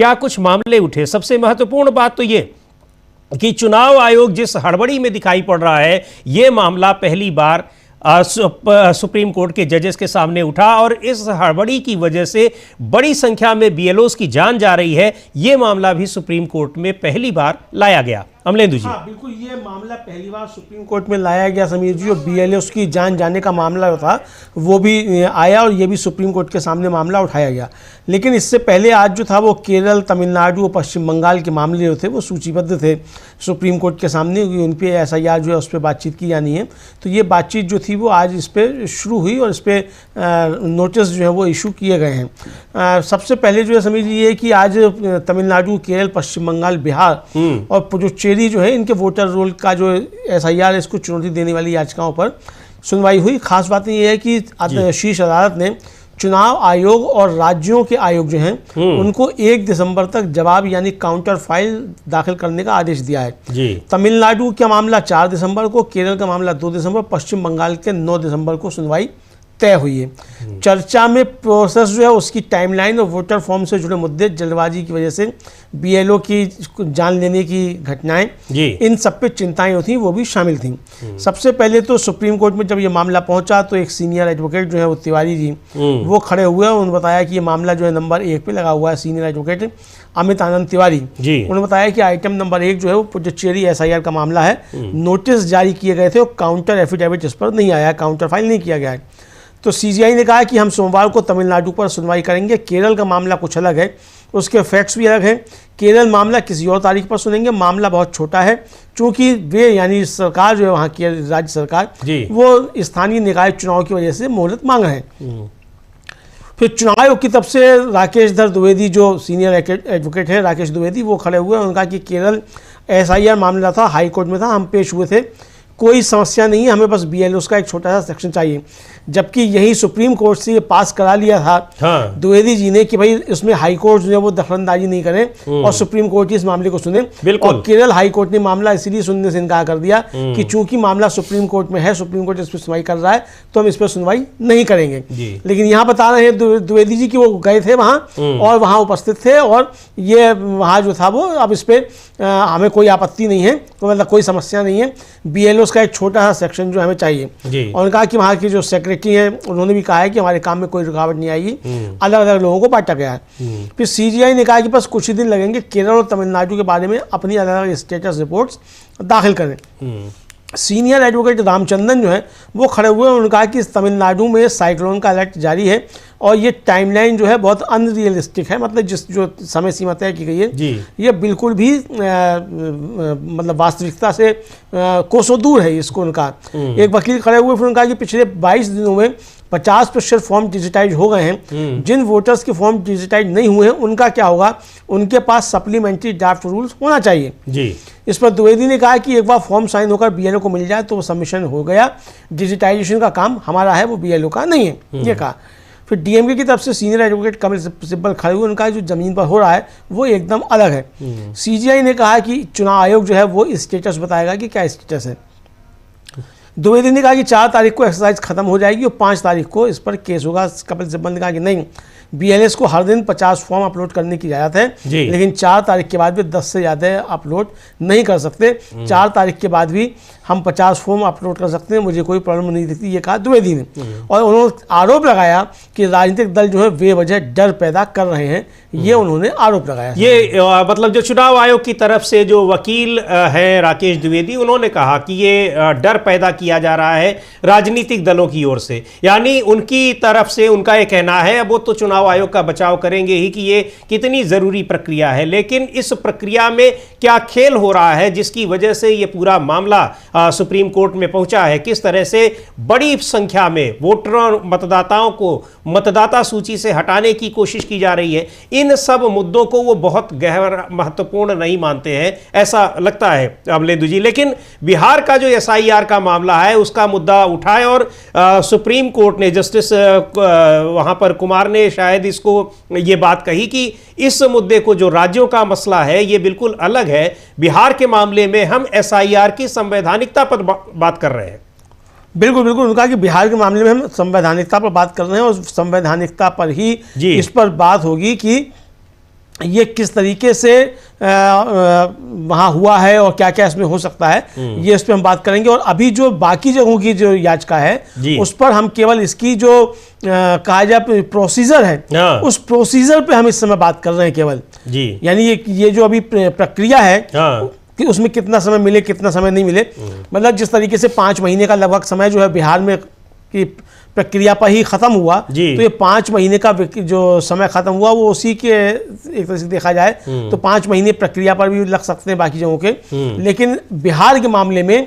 क्या कुछ मामले उठे। सबसे महत्वपूर्ण बात तो ये कि चुनाव आयोग जिस हड़बड़ी में दिखाई पड़ रहा है, ये मामला पहली बार सुप्रीम कोर्ट के जजेस के सामने उठा और इस हड़बड़ी की वजह से बड़ी संख्या में बीएलओस की जान जा रही है। ये मामला भी सुप्रीम कोर्ट में पहली बार लाया गया। अमलेंदु जी। हाँ बिल्कुल, ये मामला पहली बार सुप्रीम कोर्ट में लाया गया समीर जी, और बीएलओस की जान जाने का मामला था वो भी आया और ये भी सुप्रीम कोर्ट के सामने मामला उठाया गया। लेकिन इससे पहले आज जो था वो केरल, तमिलनाडु और पश्चिम बंगाल के मामले जो थे वो सूचीबद्ध थे सुप्रीम कोर्ट के सामने, उन पर एसआईआर जो है उस पर बातचीत की जानी है। तो ये बातचीत जो थी वो आज इस पर शुरू हुई और इस पर नोटिस जो है वो इशू किए गए हैं। सबसे पहले जो है समीर जी ये कि आज तमिलनाडु, केरल, पश्चिम बंगाल, बिहार और पुडुचेरी जो है इनके वोटर रोल का जो एसआईआर इसको चुनौती देने वाली याचिकाओं पर सुनवाई हुई। खास बात यह है कि शीर्ष अदालत ने चुनाव आयोग और राज्यों के आयोग जो हैं उनको 1 दिसंबर तक जवाब यानी काउंटर फाइल दाखिल करने का आदेश दिया है। तमिलनाडु का मामला 4 दिसंबर को, केरल का मामला 2 दिसंबर, पश्चिम बंगाल के 9 दिसंबर को सुनवाई तय हुई है। चर्चा में प्रोसेस जो है उसकी टाइमलाइन और वोटर फॉर्म से जुड़े मुद्दे, जल्दबाजी की वजह से बीएलओ की जान लेने की घटनाएं, इन सब पे चिंताएं होती वो भी शामिल थीं। सबसे पहले तो सुप्रीम कोर्ट में जब ये मामला पहुंचा तो एक सीनियर एडवोकेट जो है वो तिवारी जी वो खड़े हुए और उन्होंने बताया कि ये मामला जो है नंबर 1 पे लगा हुआ है। सीनियर एडवोकेट अमित आनंद तिवारी उन्होंने बताया कि आइटम नंबर 1 जो है वो पुडुचेरी एसआईआर का मामला है। नोटिस जारी किए गए थे और काउंटर एफिडेविट इस पर नहीं आया, काउंटर फाइल नहीं किया गया है। तो सीजीआई ने कहा कि हम सोमवार को तमिलनाडु पर सुनवाई करेंगे। केरल का मामला कुछ अलग है, उसके फैक्ट्स भी अलग हैं। केरल मामला किसी और तारीख पर सुनेंगे। मामला बहुत छोटा है क्योंकि वे यानी सरकार जो है वहाँ की राज्य सरकार वो स्थानीय निकाय चुनाव की वजह से मोहलत मांग रहे हैं। फिर चुनाव आयोग की तरफ से राकेश धर द्विवेदी जो सीनियर एडवोकेट है, राकेश द्विवेदी, वो खड़े हुए। उन्होंने कहा कि केरल एसआईआर मामला था, हाई कोर्ट में था, हम पेश हुए थे, कोई समस्या नहीं है, हमें बस बीएलओ का एक छोटा सा सेक्शन चाहिए। जबकि यही सुप्रीम कोर्ट से ये पास करा लिया था द्विवेदी जी ने कि भाई इसमें हाई कोर्ट जो है वो दखलंदाजी नहीं करें और सुप्रीम कोर्ट इस मामले को सुने। और केरल हाई कोर्ट ने मामला इसीलिए सुनने से इनकार कर दिया कि चूंकि मामला सुप्रीम कोर्ट में है, सुप्रीम कोर्ट इस पर सुनवाई कर रहा है, तो हम इस पर सुनवाई नहीं करेंगे। लेकिन यहाँ बता रहे हैं द्विवेदी जी कि वो गए थे वहाँ और वहाँ उपस्थित थे और ये वहाँ जो था वो अब इस पर हमें कोई आपत्ति नहीं है, तो मतलब कोई समस्या नहीं है, बीएलओ का एक छोटा सा सेक्शन जो हमें चाहिए। और उन्होंने कहा कि वहाँ की जो सेक्रेटरी हैं उन्होंने भी कहा है कि हमारे काम में कोई रुकावट नहीं आएगी, अलग अलग लोगों को बांटा गया है। फिर सीजीआई ने कहा कि बस कुछ ही दिन लगेंगे, केरल और तमिलनाडु के बारे में अपनी अलग अलग स्टेटस रिपोर्ट्स दाखिल करें। सीनियर एडवोकेट रामचंद्रन जो है वो खड़े हुए, उन्होंने कहा कि तमिलनाडु में साइक्लोन का अलर्ट जारी है और ये टाइमलाइन जो है बहुत अनरियलिस्टिक है, मतलब जो समय सीमा तय की गई है ये बिल्कुल भी मतलब वास्तविकता से कोसों दूर है इसको। उनका एक वकील खड़े हुए, फिर उन्होंने कहा कि पिछले 22 दिनों में 50% फॉर्म डिजिटाइज हो गए हैं। जिन वोटर्स के फॉर्म डिजिटाइज नहीं हुए हैं उनका क्या होगा, उनके पास सप्लीमेंट्री ड्राफ्ट रूल्स होना चाहिए। इस पर द्विवेदी ने कहा कि एक बार फॉर्म साइन होकर बीएलओ को मिल जाए तो वो सबमिशन हो गया, डिजिटाइजेशन का काम हमारा है, वो बीएलओ का नहीं है, ये कहा। फिर डीएमके की तरफ से सीनियर एडवोकेट कमल सिब्बल खड़े हुए, उनका जो जमीन पर हो रहा है वो एकदम अलग है। सीजीआई ने कहा कि चुनाव आयोग जो है वो स्टेटस बताएगा कि क्या स्टेटस है। द्विवेदी ने कहा कि 4 तारीख को एक्सरसाइज खत्म हो जाएगी और 5 तारीख को इस पर केस होगा। कपिल सिब्बल ने कहा कि नहीं, बीएलएस को हर दिन 50 फॉर्म अपलोड करने की इजाज़त है, लेकिन 4 तारीख के बाद भी 10 से ज़्यादा अपलोड नहीं कर सकते। 4 तारीख के बाद भी हम 50 फॉर्म अपलोड कर सकते हैं, मुझे कोई प्रॉब्लम नहीं दिखती, ये कहा द्विवेदी ने। और उन्होंने आरोप लगाया कि राजनीतिक दल जो है बेवजह डर पैदा कर रहे हैं, ये उन्होंने आरोप लगाया। ये मतलब जो चुनाव आयोग की तरफ से जो वकील हैं राकेश द्विवेदी, उन्होंने कहा कि ये डर पैदा किया जा रहा है राजनीतिक दलों की ओर से, यानी उनकी तरफ से उनका ये कहना है, वो तो चुनाव आयोग का बचाव करेंगे ही कि ये कितनी जरूरी प्रक्रिया है, लेकिन इस प्रक्रिया में क्या खेल हो रहा है जिसकी वजह से ये पूरा मामला सुप्रीम कोर्ट में पहुंचा है, किस तरह से बड़ी संख्या में वोटरों मतदाताओं को मतदाता सूची से हटाने की कोशिश की जा रही है। इन सब मुद्दों को वो बहुत गहरा महत्वपूर्ण नहीं मानते हैं, ऐसा लगता है अमलेंदु जी। लेकिन बिहार का जो एसआईआर का मामला है उसका मुद्दा उठाए और सुप्रीम कोर्ट ने जस्टिस वहां पर कुमार ने शायद इसको ये बात कही कि इस मुद्दे को जो राज्यों का मसला है ये बिल्कुल अलग है, बिहार के मामले में हम एसआईआर की संवैधानिकता पर बात कर रहे हैं। बिल्कुल बिल्कुल, उन्होंने कहा कि बिहार के मामले में हम संवैधानिकता पर बात कर रहे हैं और संवैधानिकता पर ही इस पर बात होगी कि ये किस तरीके से वहाँ हुआ है और क्या क्या इसमें हो सकता है, ये इस पर हम बात करेंगे। और अभी जो बाकी जगहों की जो याचिका है उस पर हम केवल इसकी जो कहा जाए प्रोसीजर है, उस प्रोसीजर पे हम इस समय बात कर रहे हैं केवल जी। यानी ये जो अभी प्रक्रिया है कि उसमें कितना समय मिले कितना समय नहीं मिले, मतलब जिस तरीके से 5 महीने का लगभग समय जो है बिहार में की प्रक्रिया पर ही खत्म हुआ, तो ये 5 महीने का जो समय खत्म हुआ वो उसी के एक तरह से देखा जाए तो 5 महीने प्रक्रिया पर भी लग सकते हैं बाकी जगहों के। लेकिन बिहार के मामले में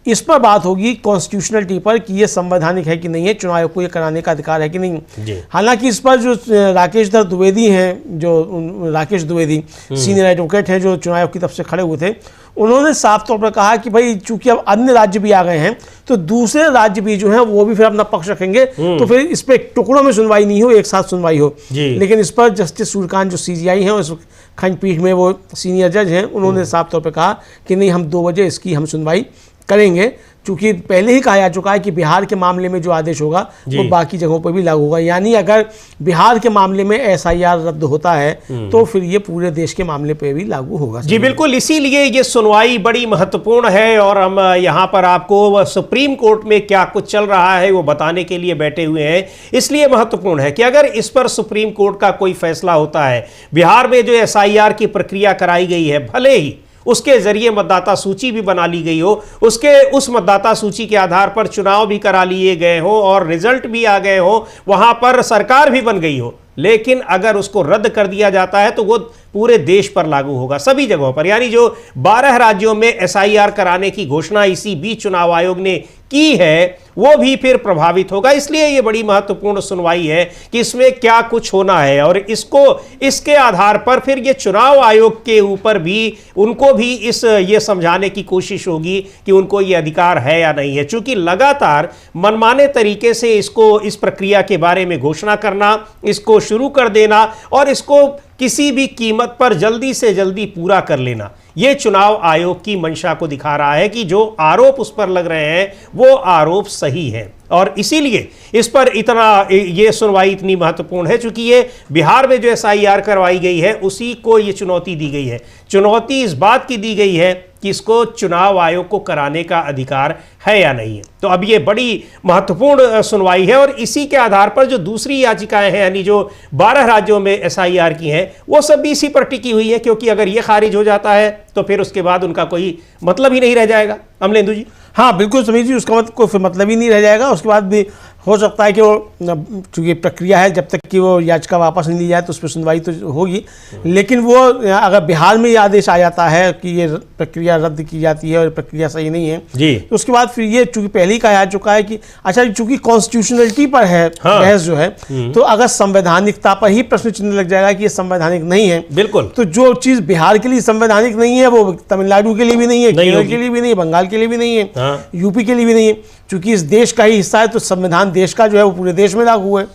इस पर बात होगी कॉन्स्टिट्यूशनलिटी पर कि ये संवैधानिक है कि नहीं है, चुनाव आयोग को ये कराने का अधिकार है कि नहीं। हालांकि इस पर जो राकेश द्विवेदी हैं, जो राकेश द्विवेदी सीनियर एडवोकेट हैं जो चुनाव आयोग की तरफ से खड़े हुए थे, उन्होंने साफ तौर पर कहा कि भाई चूंकि अब अन्य राज्य भी आ गए हैं तो दूसरे राज्य भी जो हैं वो भी फिर अपना पक्ष रखेंगे, तो फिर इस पर टुकड़ों में सुनवाई नहीं हो, एक साथ सुनवाई हो। लेकिन इस पर जस्टिस सूर्यकांत जो CJI हैं उस खंडपीठ में वो सीनियर जज हैं, उन्होंने साफ तौर पर कहा कि नहीं, हम 2 बजे इसकी हम सुनवाई करेंगे, क्योंकि पहले ही कहा जा चुका है कि बिहार के मामले में जो आदेश होगा वो बाकी जगहों पर भी लागू होगा। यानी अगर बिहार के मामले में SIR रद्द होता है तो फिर ये पूरे देश के मामले पे भी लागू होगा। जी बिल्कुल, इसीलिए ये सुनवाई बड़ी महत्वपूर्ण है और हम यहाँ पर आपको सुप्रीम कोर्ट में क्या कुछ चल रहा है वो बताने के लिए बैठे हुए हैं। इसलिए महत्वपूर्ण है कि अगर इस पर सुप्रीम कोर्ट का कोई फैसला होता है, बिहार में जो SIR की प्रक्रिया कराई गई है, भले ही उसके जरिए मतदाता सूची भी बना ली गई हो, उस मतदाता सूची के आधार पर चुनाव भी करा लिए गए हो और रिजल्ट भी आ गए हो, वहां पर सरकार भी बन गई हो, लेकिन अगर उसको रद्द कर दिया जाता है तो वो पूरे देश पर लागू होगा, सभी जगहों पर। यानी जो 12 राज्यों में SIR कराने की घोषणा इसी बीच चुनाव आयोग ने की है वो भी फिर प्रभावित होगा। इसलिए ये बड़ी महत्वपूर्ण सुनवाई है कि इसमें क्या कुछ होना है और इसके आधार पर फिर ये चुनाव आयोग के ऊपर भी उनको भी ये समझाने की कोशिश होगी कि उनको ये अधिकार है या नहीं है। चूंकि लगातार मनमाने तरीके से इस प्रक्रिया के बारे में घोषणा करना, इसको शुरू कर देना और इसको किसी भी कीमत पर जल्दी से जल्दी पूरा कर लेना, ये चुनाव आयोग की मंशा को दिखा रहा है कि जो आरोप उस पर लग रहे हैं वो आरोप सही है। और इसीलिए इस पर ये सुनवाई इतनी महत्वपूर्ण है, क्योंकि ये बिहार में जो SIR करवाई गई है उसी को ये चुनौती दी गई है। चुनौती इस बात की दी गई है कि इसको चुनाव आयोग को कराने का अधिकार है या नहीं है। तो अब ये बड़ी महत्वपूर्ण सुनवाई है और इसी के आधार पर जो दूसरी याचिकाएं हैं, यानी जो 12 राज्यों में SIR की हैं, वो सब भी इसी पर टिकी हुई है, क्योंकि अगर ये खारिज हो जाता है तो फिर उसके बाद उनका कोई मतलब ही नहीं रह जाएगा। अमलेंदु जी। हाँ बिल्कुल समीर जी, उसका कोई मतलब ही नहीं रह जाएगा। उसके बाद भी हो सकता है कि वो, चूँकि प्रक्रिया है, जब तक कि वो याचिका वापस नहीं ली जाए तो उस पर सुनवाई तो होगी, लेकिन वो अगर बिहार में ये आदेश आ जाता है कि ये प्रक्रिया रद्द की जाती है और प्रक्रिया सही नहीं है जी, तो उसके बाद फिर ये चूँकि पहले ही कहा जा चुका है कि अच्छा, चूँकि कॉन्स्टिट्यूशनलिटी पर है बहस जो है, तो अगर संवैधानिकता पर ही प्रश्न चिन्ह लग जाएगा कि ये संवैधानिक नहीं है, बिल्कुल, तो जो चीज़ बिहार के लिए संवैधानिक नहीं है वो तमिलनाडु के लिए भी नहीं है, केरल के लिए भी नहीं है, बंगाल के लिए भी नहीं है, यूपी के लिए भी नहीं है। चूंकि इस देश का ही हिस्सा है तो संविधान देश का जो है वो पूरे देश में लागू है।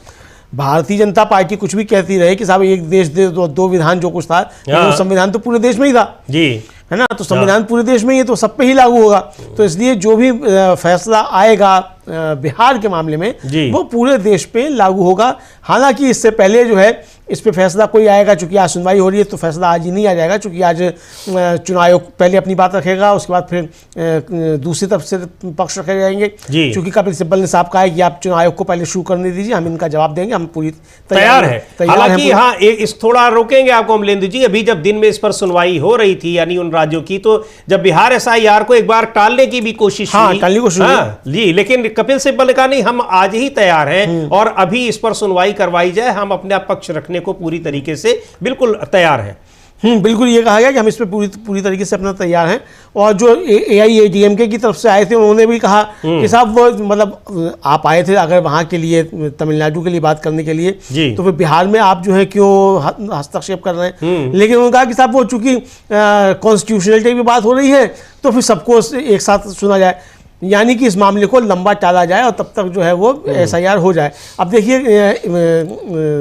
भारतीय जनता पार्टी कुछ भी कहती रहे कि साहब एक देश दो विधान जो कुछ था, वो संविधान तो पूरे देश में ही था जी, है ना, तो संविधान पूरे देश में ही है तो सब पे ही लागू होगा। तो इसलिए जो भी फैसला आएगा बिहार के मामले में वो पूरे देश पे लागू होगा। हालांकि इससे पहले जो है इस पे फैसला कोई आएगा, चूंकि आज सुनवाई हो रही है तो फैसला आज ही नहीं आ जाएगा, चूंकि आज चुनाव आयोग पहले अपनी बात रखेगा, उसके बाद फिर दूसरी तरफ से पक्ष रखे जाएंगे। चूंकि कपिल सिब्बल ने साफ कहा है कि आप चुनाव आयोग को पहले शुरू करने दीजिए, हम इनका जवाब देंगे, हम पूरी तैयार है। हालांकि हाँ, इस थोड़ा रोकेंगे आपको अमलेंदु जी, अभी जब दिन में इस पर सुनवाई हो रही थी यानी उन राज्यों की, तो जब बिहार SIR को एक बार टालने की भी कोशिश जी, लेकिन कपिल सिब्बल ने कहा नहीं, हम आज ही तैयार हैं और अभी इस पर सुनवाई करवाई जाए, हम अपना पक्ष रखने को पूरी तरीके से बिल्कुल तैयार हैं। बिल्कुल ये कहा गया कि हम इस पर पूरी तरीके से अपना तैयार हैं। और जो AIADMK की तरफ से आए थे उन्होंने भी कहा कि साहब वो मतलब आप आए थे अगर वहाँ के लिए तमिलनाडु के लिए बात करने के लिए, तो फिर बिहार में आप जो है क्यों हस्तक्षेप कर रहे हैं। लेकिन उन्होंने कहा कि साहब वो चूंकि कॉन्स्टिट्यूशनलिटी की बात हो रही है तो फिर सबको एक साथ सुना जाए, यानी कि इस मामले को लंबा टाला जाए और तब तक जो है वो SIR हो जाए। अब देखिए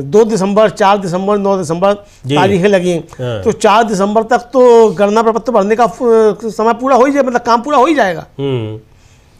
2 दिसंबर, 4 दिसंबर, 9 दिसंबर तारीखें लगी, तो 4 दिसंबर तक तो गणना प्रपत्र भरने का समय पूरा हो ही जाए, मतलब काम पूरा हो ही जाएगा।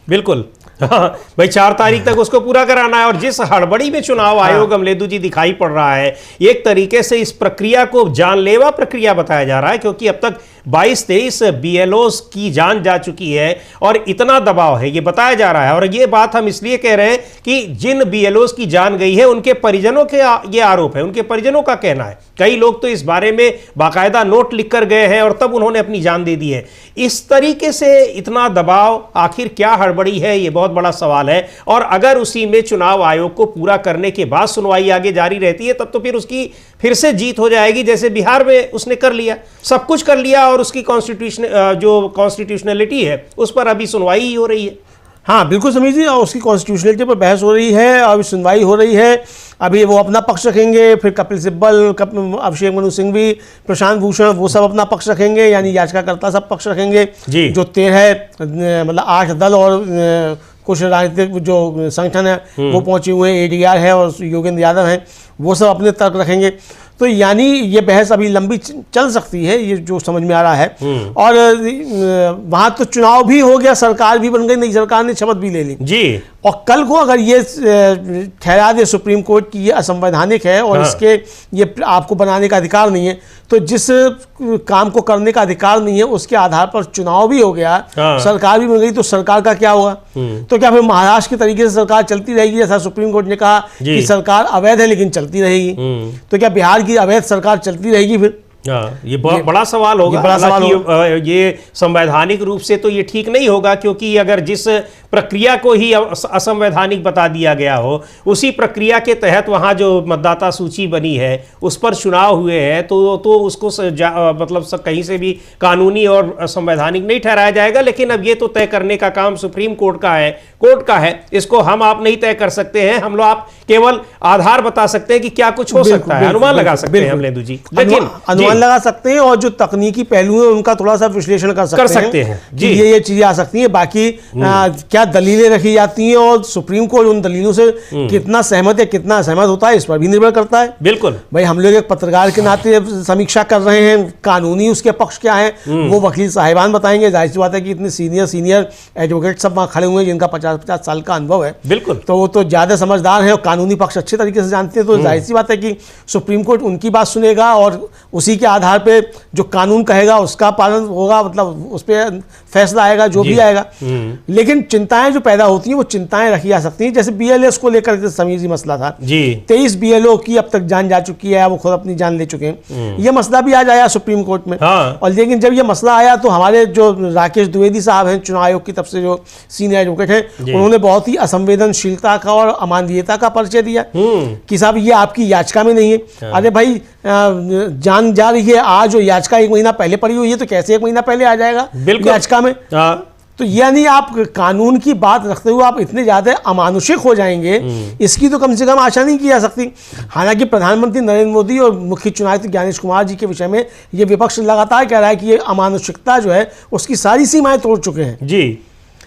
बिल्कुल हाँ, भाई 4 तारीख तक उसको पूरा कराना है। और जिस हड़बड़ी में चुनाव आयोग अमलेदु जी दिखाई पड़ रहा है, एक तरीके से इस प्रक्रिया को जानलेवा प्रक्रिया बताया जा रहा है, क्योंकि अब तक 22-23 बीएलओस की जान जा चुकी है और इतना दबाव है, ये बताया जा रहा है। और ये बात हम इसलिए कह रहे हैं कि जिन बीएलओस की जान गई है उनके परिजनों के ये आरोप है, उनके परिजनों का कहना है, कई लोग तो इस बारे में बाकायदा नोट लिख कर गए हैं और तब उन्होंने अपनी जान दे दी है। इस तरीके से इतना दबाव, आखिर क्या हड़बड़ी है, ये बहुत बड़ा सवाल है। और अगर उसी में चुनाव आयोग को पूरा करने के बाद सुनवाई आगे जारी रहती है, तब तो फिर उसकी फिर से जीत हो जाएगी, जैसे बिहार में उसने कर लिया, सब कुछ कर लिया और उसकी कॉन्स्टिट्यूशनलिटी है उस पर अभी सुनवाई ही हो रही है। हाँ बिल्कुल समीर जी, और उसकी कॉन्स्टिट्यूशनलिटी पर बहस हो रही है, अभी सुनवाई हो रही है। अभी वो अपना पक्ष रखेंगे, फिर कपिल सिब्बल, अभिषेक मनु सिंघवी, प्रशांत भूषण, वो सब अपना पक्ष रखेंगे, यानी याचिकाकर्ता सब पक्ष रखेंगे। जो 13 मतलब 8 दल और कुछ राजनीतिक जो संगठन है वो पहुंचे हुए हैं, ADR है और योगेंद्र यादव हैं, वो सब अपने तर्क रखेंगे। तो यानी ये बहस अभी लंबी चल सकती है, ये जो समझ में आ रहा है। और वहां तो चुनाव भी हो गया, सरकार भी बन गई, नई सरकार ने शपथ भी ले ली जी। और कल को अगर ये ठहरा दे सुप्रीम कोर्ट की ये असंवैधानिक है और इसके ये आपको बनाने का अधिकार नहीं है, तो जिस काम को करने का अधिकार नहीं है उसके आधार पर चुनाव भी हो गया, सरकार भी बन गई, तो सरकार का क्या होगा? तो क्या फिर महाराष्ट्र के तरीके से सरकार चलती रहेगी, जैसा सुप्रीम कोर्ट ने कहा कि सरकार अवैध है लेकिन चलती रहेगी? तो क्या बिहार की अवैध सरकार चलती रहेगी फिर? ये बड़ा सवाल होगा। ये संवैधानिक रूप से तो ये ठीक नहीं होगा, क्योंकि अगर जिस प्रक्रिया को ही असंवैधानिक बता दिया गया हो, उसी प्रक्रिया के तहत वहाँ जो मतदाता सूची बनी है उस पर चुनाव हुए हैं, तो उसको मतलब कहीं से भी कानूनी और संवैधानिक नहीं ठहराया जाएगा। लेकिन अब ये तो तय करने का काम सुप्रीम कोर्ट का है, कोर्ट का है, इसको हम आप नहीं तय कर सकते हैं। हम लोग आप केवल आधार बता सकते हैं कि क्या कुछ हो सकता है, अनुमान लगा सकते हैं अमलेदु जी, लेकिन अनुमान लगा सकते हैं और जो तकनीकी पहलू है उनका थोड़ा सा विश्लेषण कर सकते हैं जी। ये चीजें आ सकती हैं। बाकी क्या दलीलें रखी जाती हैं और सुप्रीम कोर्ट उन दलीलों से कितना सहमत है कितना असहमत होता है, इस पर भी निर्भर करता है। बिल्कुल भाई, हम लोग एक पत्रकार के नाते समीक्षा कर रहे हैं, कानूनी उसके पक्ष क्या है वो वकील साहिबान बताएंगे। जाहिर सी बात है कि इतने सीनियर एडवोकेट सब वहाँ खड़े हुए हैं जिनका 50 साल का अनुभव है, बिल्कुल, तो वो तो ज्यादा समझदार है और कानूनी पक्ष अच्छे तरीके से जानते हैं। तो जाहिर सी बात है कि सुप्रीम कोर्ट उनकी बात सुनेगा और उसी के आधार पे जो कानून कहेगा उसका पालन होगा, मतलब उस पर फैसला आएगा जो भी आएगा। लेकिन चिंताएं जो पैदा होती हैं वो चिंताएं रखी जा सकती हैं, जैसे BLS को लेकर समीर जी मसला था जी। 23 BLO की अब तक जान जा चुकी है, वो खुद अपनी जान ले चुके हैं। ये मसला भी आज आया सुप्रीम कोर्ट में। और लेकिन जब ये मसला आया तो हमारे जो राकेश द्विवेदी साहब हैं, चुनाव आयोग की तरफ से जो सीनियर एडवोकेट हैं, उन्होंने बहुत ही असंवेदनशीलता का और अमानवीयता का परिचय दिया कि साहब ये आपकी याचिका में नहीं है। अरे भाई, जान जा रही है आज, और याचिका 1 महीना पहले पड़ी हुई है, तो कैसे 1 महीना पहले आ जाएगा याचिका में? तो यानी आप कानून की बात रखते हुए आप इतने ज्यादा अमानुषिक हो जाएंगे, इसकी तो कम से कम आशा नहीं की जा सकती। हालांकि प्रधानमंत्री नरेंद्र मोदी और मुख्य चुनाव आयुक्त ज्ञानेश कुमार जी के विषय में ये विपक्ष लगातार कह रहा है कि ये अमानुषिकता जो है उसकी सारी सीमाएं तोड़ चुके हैं जी।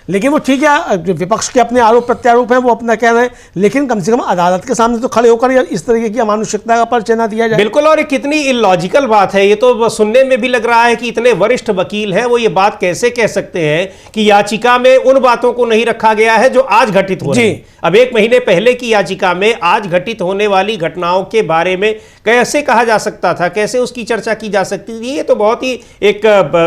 लेकिन वो ठीक है, विपक्ष के अपने आरोप प्रत्यारोप हैं, वो अपना कह रहे हैं, लेकिन कम से कम अदालत के सामने तो खड़े होकर इस तरीके की अमानुषिकता का परिचय ना दिया जाए। बिल्कुल, और कितनी इलॉजिकल बात है ये, तो सुनने में भी लग रहा है कि इतने वरिष्ठ वकील हैं, वो ये बात कैसे कह सकते हैं कि याचिका में उन बातों को नहीं रखा गया है जो आज घटित हो रही है। अब 1 महीने पहले की याचिका में आज घटित होने वाली घटनाओं के बारे में कैसे कहा जा सकता था, कैसे उसकी चर्चा की जा सकती थी? ये तो बहुत ही एक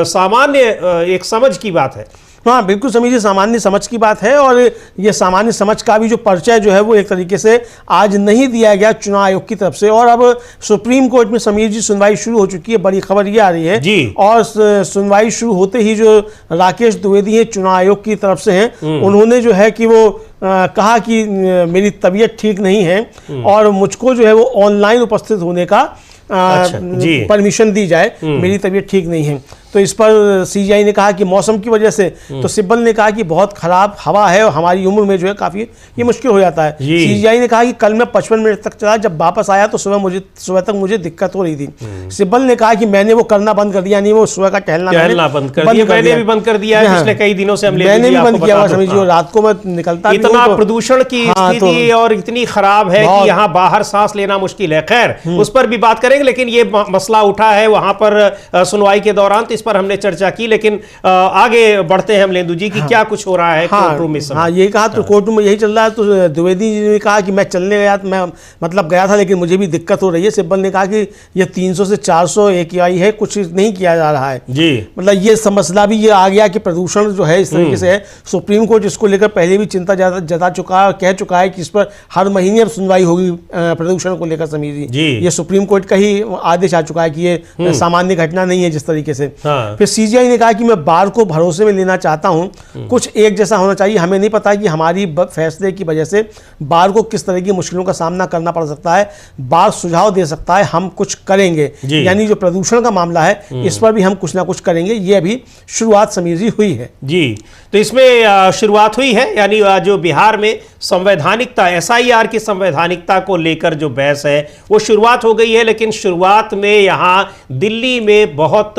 सामान्य एक समझ की बात है। हाँ बिल्कुल समीर जी, सामान्य समझ की बात है। और ये सामान्य समझ का भी जो परिचय जो है वो एक तरीके से आज नहीं दिया गया चुनाव आयोग की तरफ से। और अब सुप्रीम कोर्ट में समीर जी सुनवाई शुरू हो चुकी है, बड़ी खबर ये आ रही है जी। और सुनवाई शुरू होते ही जो राकेश द्विवेदी हैं चुनाव आयोग की तरफ से हैं, उन्होंने जो है कि वो कहा कि मेरी तबीयत ठीक नहीं है और मुझको जो है वो ऑनलाइन उपस्थित होने का परमिशन दी जाए, मेरी तबीयत ठीक नहीं है। तो इस पर CGI ने कहा कि मौसम की वजह से, तो सिब्बल ने कहा कि बहुत खराब हवा है और हमारी उम्र में जो है काफी ये मुश्किल हो जाता है। CGI ने कहा कि कल मैं 55 मिनट तक चला, जब वापस आया तो सुबह तक मुझे दिक्कत हो रही थी। सिब्बल ने कहा कि मैंने वो करना बंद कर दिया, नहीं वो सुबह का टहलना बंद कर दिया, मैंने भी बंद कर दिया है पिछले कई दिनों से, मैंने भी बंद किया हुआ समझिए। रात को मैं निकलता, इतना प्रदूषण की स्थिति और इतनी खराब है कि यहाँ बाहर सांस लेना मुश्किल है। खैर, उस पर भी बात करेंगे, लेकिन ये मसला उठा है वहां पर सुनवाई के दौरान, तो इस पर हमने चर्चा की, लेकिन आगे बढ़ते हैं हम लेंदु जी की क्या कुछ हो रहा है कोर्ट रूम में इस समय। हाँ, यही कहा तो कोर्ट रूम में यही चल रहा है। तो द्विवेदी जी ने कहा कि मैं चलने गया, मैं मतलब गया था, लेकिन मुझे भी दिक्कत हो रही है। सिब्बल ने कहा कि ये 300 से 400 AQI है, कुछ नहीं किया जा रहा है जी। मतलब ये मसला भी ये आ गया कि प्रदूषण जो है इस तरीके से है। सुप्रीम कोर्ट इसको लेकर पहले भी चिंता जता चुका है, कह चुका है कि इस पर हर महीने अब सुनवाई होगी प्रदूषण को लेकर। समीर जी, ये सुप्रीम कोर्ट का ही आदेश आ चुका है कि ये सामान्य घटना नहीं है जिस तरीके से। फिर CGI ने कहा कि मैं बार को भरोसे में लेना चाहता हूं, कुछ एक जैसा होना चाहिए। हमें नहीं पता कि हमारी फैसले की वजह से बार को किस तरह की मुश्किलों का सामना करना पड़ सकता है। बार सुझाव दे सकता है, हम कुछ करेंगे। यानी जो प्रदूषण का मामला है इस पर भी हम कुछ ना कुछ करेंगे। ये अभी शुरुआत समीर जी हुई है जी। तो इसमें शुरुआत हुई है, यानी जो बिहार में संवैधानिकता SIR की संवैधानिकता को लेकर जो बहस है वो शुरुआत हो गई है। लेकिन शुरुआत में यहाँ दिल्ली में बहुत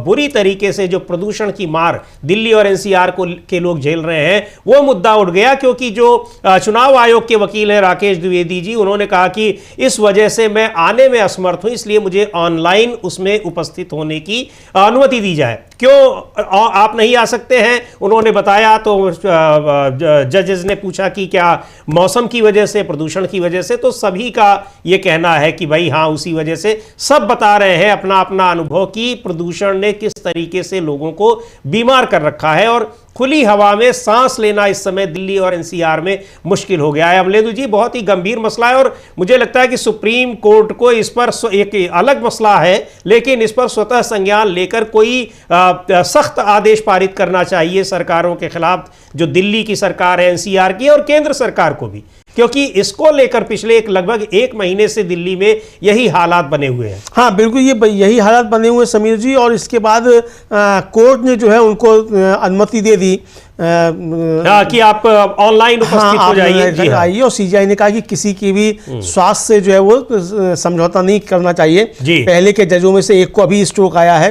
बुरी तरीके से जो प्रदूषण की मार दिल्ली और NCR के लोग झेल रहे हैं वो मुद्दा उठ गया, क्योंकि जो चुनाव आयोग के वकील हैं राकेश द्विवेदी जी, उन्होंने कहा कि इस वजह से मैं आने में असमर्थ हूं, इसलिए मुझे ऑनलाइन उसमें उपस्थित होने की अनुमति दी जाए। क्यों आप नहीं आ सकते हैं, उन्होंने बताया। तो जजेस ने पूछा कि क्या मौसम की वजह से, प्रदूषण की वजह से, तो सभी का ये कहना है कि भाई हाँ उसी वजह से। सब बता रहे हैं अपना अपना अनुभव कि प्रदूषण ने किस तरीके से लोगों को बीमार कर रखा है और खुली हवा में सांस लेना इस समय दिल्ली और NCR में मुश्किल हो गया है। अमलेंदु जी, बहुत ही गंभीर मसला है और मुझे लगता है कि सुप्रीम कोर्ट को इस पर एक अलग मसला है, लेकिन इस पर स्वतः संज्ञान लेकर कोई सख्त आदेश पारित करना चाहिए सरकारों के खिलाफ, जो दिल्ली की सरकार है, NCR की, और केंद्र सरकार को भी, क्योंकि इसको लेकर पिछले लगभग 1 महीने से दिल्ली में यही हालात बने हुए हैं। हाँ बिल्कुल, यही हालात बने हुए समीर जी। और इसके बाद कोर्ट ने जो है उनको अनुमति दे दी कि आप ऑनलाइन उपस्थित हो जाइए। जी हाँ। आइए। और CGI ने कहा कि किसी की भी स्वास्थ्य से जो है वो समझौता नहीं करना चाहिए। पहले के जजों में से एक को अभी स्ट्रोक आया है।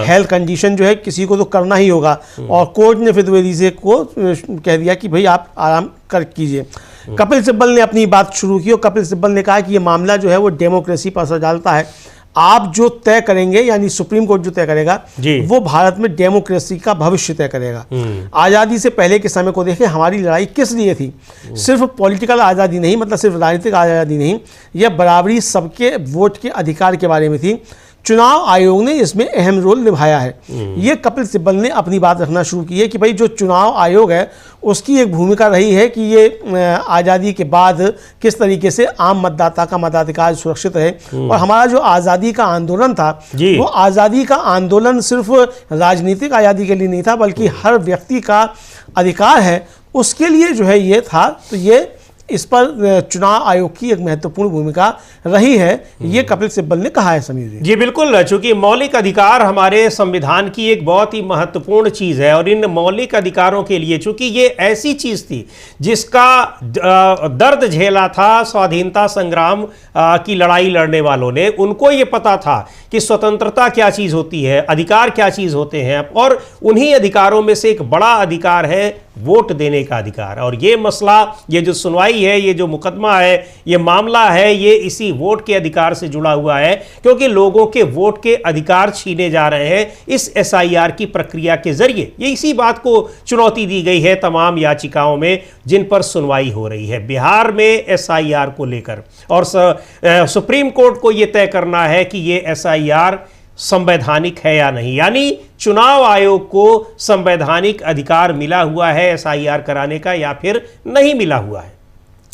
हेल्थ कंडीशन जो है किसी को तो करना ही होगा। और कोर्ट ने फिर द्विवेदी से को कह दिया कि भाई आप आराम कर कीजिए। कपिल सिब्बल ने अपनी बात शुरू की और कपिल सिब्बल ने कहा कि ये मामला जो है वो डेमोक्रेसी पर असर डालता है। आप जो तय करेंगे, यानी सुप्रीम कोर्ट जो तय करेगा, वो भारत में डेमोक्रेसी का भविष्य तय करेगा। आज़ादी से पहले के समय को देखें, हमारी लड़ाई किस लिए थी? सिर्फ पॉलिटिकल आज़ादी नहीं, मतलब सिर्फ राजनीतिक आज़ादी नहीं, यह बराबरी सबके वोट के अधिकार के बारे में थी। चुनाव आयोग ने इसमें अहम रोल निभाया है। ये कपिल सिब्बल ने अपनी बात रखना शुरू की है कि भाई जो चुनाव आयोग है उसकी एक भूमिका रही है कि ये आज़ादी के बाद किस तरीके से आम मतदाता का मताधिकार सुरक्षित है। और हमारा जो आज़ादी का आंदोलन था, वो आज़ादी का आंदोलन सिर्फ राजनीतिक आज़ादी के लिए नहीं था, बल्कि हर व्यक्ति का अधिकार है उसके लिए जो है ये था। तो ये इस पर चुनाव आयोग की एक महत्वपूर्ण भूमिका रही है, ये कपिल सिब्बल ने कहा है समीर जी। जी बिल्कुल, चूंकि मौलिक अधिकार हमारे संविधान की एक बहुत ही महत्वपूर्ण चीज़ है और इन मौलिक अधिकारों के लिए, चूंकि ये ऐसी चीज़ थी जिसका दर्द झेला था स्वाधीनता संग्राम की लड़ाई लड़ने वालों ने, उनको ये पता था कि स्वतंत्रता क्या चीज़ होती है, अधिकार क्या चीज़ होते हैं, और उन्हीं अधिकारों में से एक बड़ा अधिकार है वोट देने का अधिकार। और ये मसला, ये जो सुनवाई है, ये जो मुकदमा है, ये मामला है, ये इसी वोट के अधिकार से जुड़ा हुआ है, क्योंकि लोगों के वोट के अधिकार छीने जा रहे हैं इस SIR की प्रक्रिया के जरिए। ये इसी बात को चुनौती दी गई है तमाम याचिकाओं में जिन पर सुनवाई हो रही है बिहार में SIR को लेकर। और सुप्रीम कोर्ट को यह तय करना है कि ये SIR संवैधानिक है या नहीं, यानी चुनाव आयोग को संवैधानिक अधिकार मिला हुआ है SIR कराने का या फिर नहीं मिला हुआ है।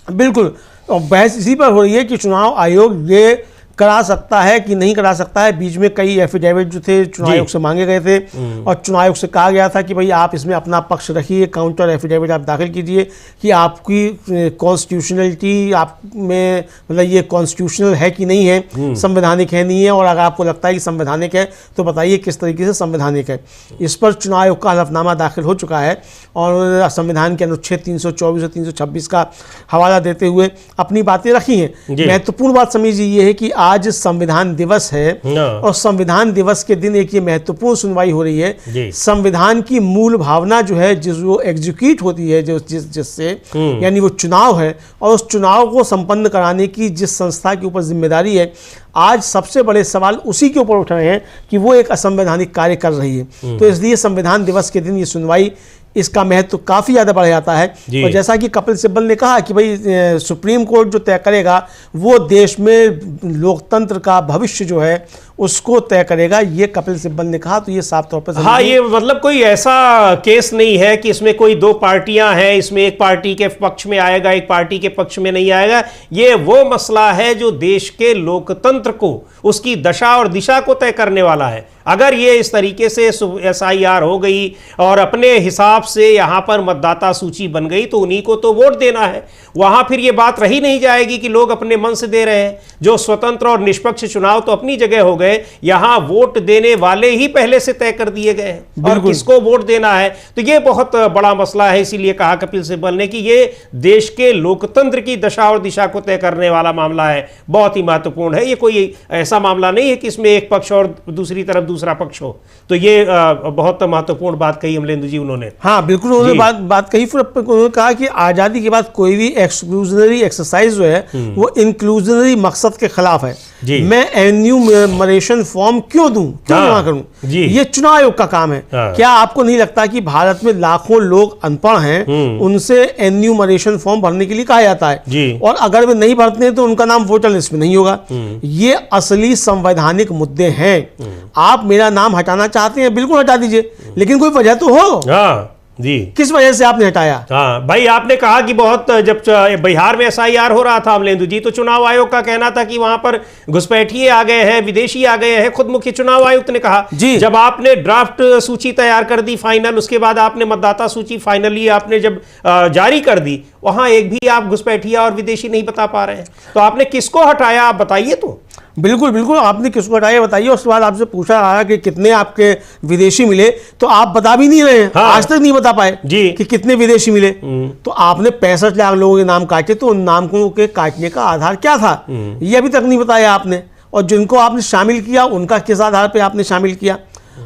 बिल्कुल, और बहस इसी पर हो रही है कि चुनाव आयोग ये करा सकता है कि नहीं करा सकता है। बीच में कई एफिडेविट जो थे चुनाव आयोग से मांगे गए थे और चुनाव आयोग से कहा गया था कि भाई आप इसमें अपना पक्ष रखिए, काउंटर एफिडेविट आप दाखिल कीजिए कि आपकी कॉन्स्टिट्यूशनलिटी आप में, मतलब ये कॉन्स्टिट्यूशनल है कि नहीं है, संवैधानिक है नहीं है, और अगर आपको लगता है कि संवैधानिक है तो बताइए किस तरीके से संवैधानिक है। इस पर चुनाव आयोग का हलफनामा दाखिल हो चुका है और संविधान के अनुच्छेद 324 और 326 का हवाला देते हुए अपनी बातें रखी हैं। महत्वपूर्ण बात समीर जी ये है कि आज संविधान दिवस है और संविधान दिवस के दिन एक ये महत्वपूर्ण सुनवाई हो रही है। संविधान की मूल भावना जो है जो एग्जीक्यूट होती है जिससे यानी वो चुनाव है, और उस चुनाव को संपन्न कराने की जिस संस्था के ऊपर जिम्मेदारी है, आज सबसे बड़े सवाल उसी के ऊपर उठ रहे हैं कि वो एक असंवैधानिक कार्य कर रही है। तो इसलिए संविधान दिवस के दिन ये सुनवाई, इसका महत्व काफ़ी ज़्यादा बढ़ जाता है। और जैसा कि कपिल सिब्बल ने कहा कि भाई सुप्रीम कोर्ट जो तय करेगा वो देश में लोकतंत्र का भविष्य जो है उसको तय करेगा, ये कपिल सिब्बल ने कहा। तो ये साफ तौर पर हाँ, ये मतलब कोई ऐसा केस नहीं है कि इसमें कोई दो पार्टियां हैं, इसमें एक पार्टी के पक्ष में आएगा एक पार्टी के पक्ष में नहीं आएगा। ये वो मसला है जो देश के लोकतंत्र को, उसकी दशा और दिशा को तय करने वाला है। अगर ये इस तरीके से SIR हो गई और अपने हिसाब से यहाँ पर मतदाता सूची बन गई तो उन्हीं को तो वोट देना है। वहाँ फिर ये बात रही नहीं जाएगी कि लोग अपने मन से दे रहे हैं। जो स्वतंत्र और निष्पक्ष चुनाव तो अपनी जगह हो गए, यहाँ वोट देने वाले ही पहले से तय कर दिए गए हैं और किसको वोट देना है। तो ये बहुत बड़ा मसला है। इसीलिए कहा कपिल सिब्बल ने कि ये देश के लोकतंत्र की दशा और दिशा को तय करने वाला मामला है, बहुत ही महत्वपूर्ण है। ये कोई ऐसा मामला नहीं है कि इसमें एक पक्ष और दूसरी तरफ दूसरा पक्ष हो। तो ये बहुत महत्वपूर्ण बात कही अमलेंदु जी उन्होंने। हाँ बिल्कुल, उन्होंने बात कही। फिर उन्होंने कहा कि आज़ादी के बाद कोई भी एक्सक्लूजनरी एक्सरसाइज जो है वो इंक्लूजनरी मकसद के खिलाफ है। मैं एन्यूमरेशन फॉर्म क्यों दूं, क्यों जमा करूं? ये चुनाव आयोग का काम है। क्या आपको नहीं लगता कि भारत में लाखों लोग अनपढ़ हैं, उनसे एन्यूमरेशन फॉर्म भरने के लिए कहा जाता है, और अगर वे नहीं भरते हैं तो उनका नाम वोटर लिस्ट में नहीं होगा। ये असली संवैधानिक मुद्दे हैं। आप मेरा नाम हटाना चाहते हैं, बिल्कुल हटा दीजिए, लेकिन कोई वजह तो हो। जी, किस वजह से आपने हटाया? हाँ भाई, आपने कहा कि बहुत जब बिहार में SIR हो रहा था अमलेंदु जी, तो चुनाव आयोग का कहना था कि वहां पर घुसपैठिए आ गए हैं, विदेशी आ गए हैं। खुद मुख्य चुनाव आयुक्त ने कहा जब आपने ड्राफ्ट सूची तैयार कर दी फाइनल, उसके बाद आपने मतदाता सूची फाइनली आपने जब जारी कर दी, वहां एक भी आप घुसपैठिया और विदेशी नहीं बता पा रहे हैं। तो आपने किसको हटाया, आप बताइए। तो बिल्कुल बिल्कुल, आपने किसको हटाया बताइए। उसके बाद आपसे पूछा रहा कि कितने आपके विदेशी मिले, तो आप बता भी नहीं रहे हैं। हाँ। आज तक नहीं बता पाए कि कितने विदेशी मिले। तो आपने 65 लाख लोगों के नाम काटे, तो उन नामों के काटने का आधार क्या था, ये अभी तक नहीं बताया आपने। और जिनको आपने शामिल किया उनका किस आधार पर आपने शामिल किया।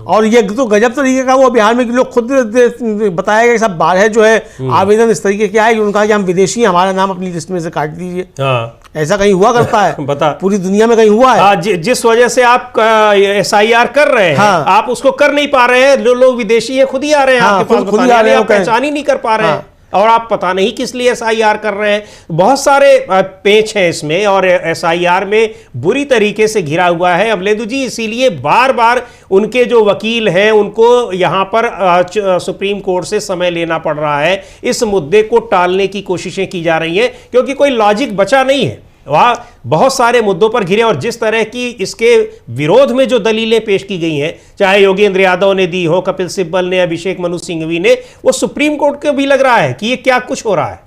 और ये तो गजब तरीके का वो बिहार में कि लोग खुद बताया गया, सब 12 जो है आवेदन इस तरीके के आए कि उनका कि हम विदेशी, हमारा नाम अपनी लिस्ट में से काट दीजिए। ऐसा कहीं हुआ करता है? बता, पूरी दुनिया में कहीं हुआ है? जिस वजह से आप SIR कर रहे हैं, आप उसको कर नहीं पा रहे हैं। जो लोग विदेशी है खुद ही आ रहे हैं आपके पास, खुद ही आ रहे हैं, पहचान ही नहीं कर पा रहे हैं। और आप पता नहीं किस लिए SIR कर रहे हैं। बहुत सारे पेच हैं इसमें, और SIR में बुरी तरीके से घिरा हुआ है अमलेंदु जी। इसीलिए बार बार उनके जो वकील हैं उनको यहाँ पर सुप्रीम कोर्ट से समय लेना पड़ रहा है। इस मुद्दे को टालने की कोशिशें की जा रही हैं, क्योंकि कोई लॉजिक बचा नहीं है। वह बहुत सारे मुद्दों पर घिरे, और जिस तरह की इसके विरोध में जो दलीलें पेश की गई हैं, चाहे योगेंद्र यादव ने दी हो, कपिल सिब्बल ने, अभिषेक मनु सिंघवी ने, वो सुप्रीम कोर्ट को भी लग रहा है कि ये क्या कुछ हो रहा है।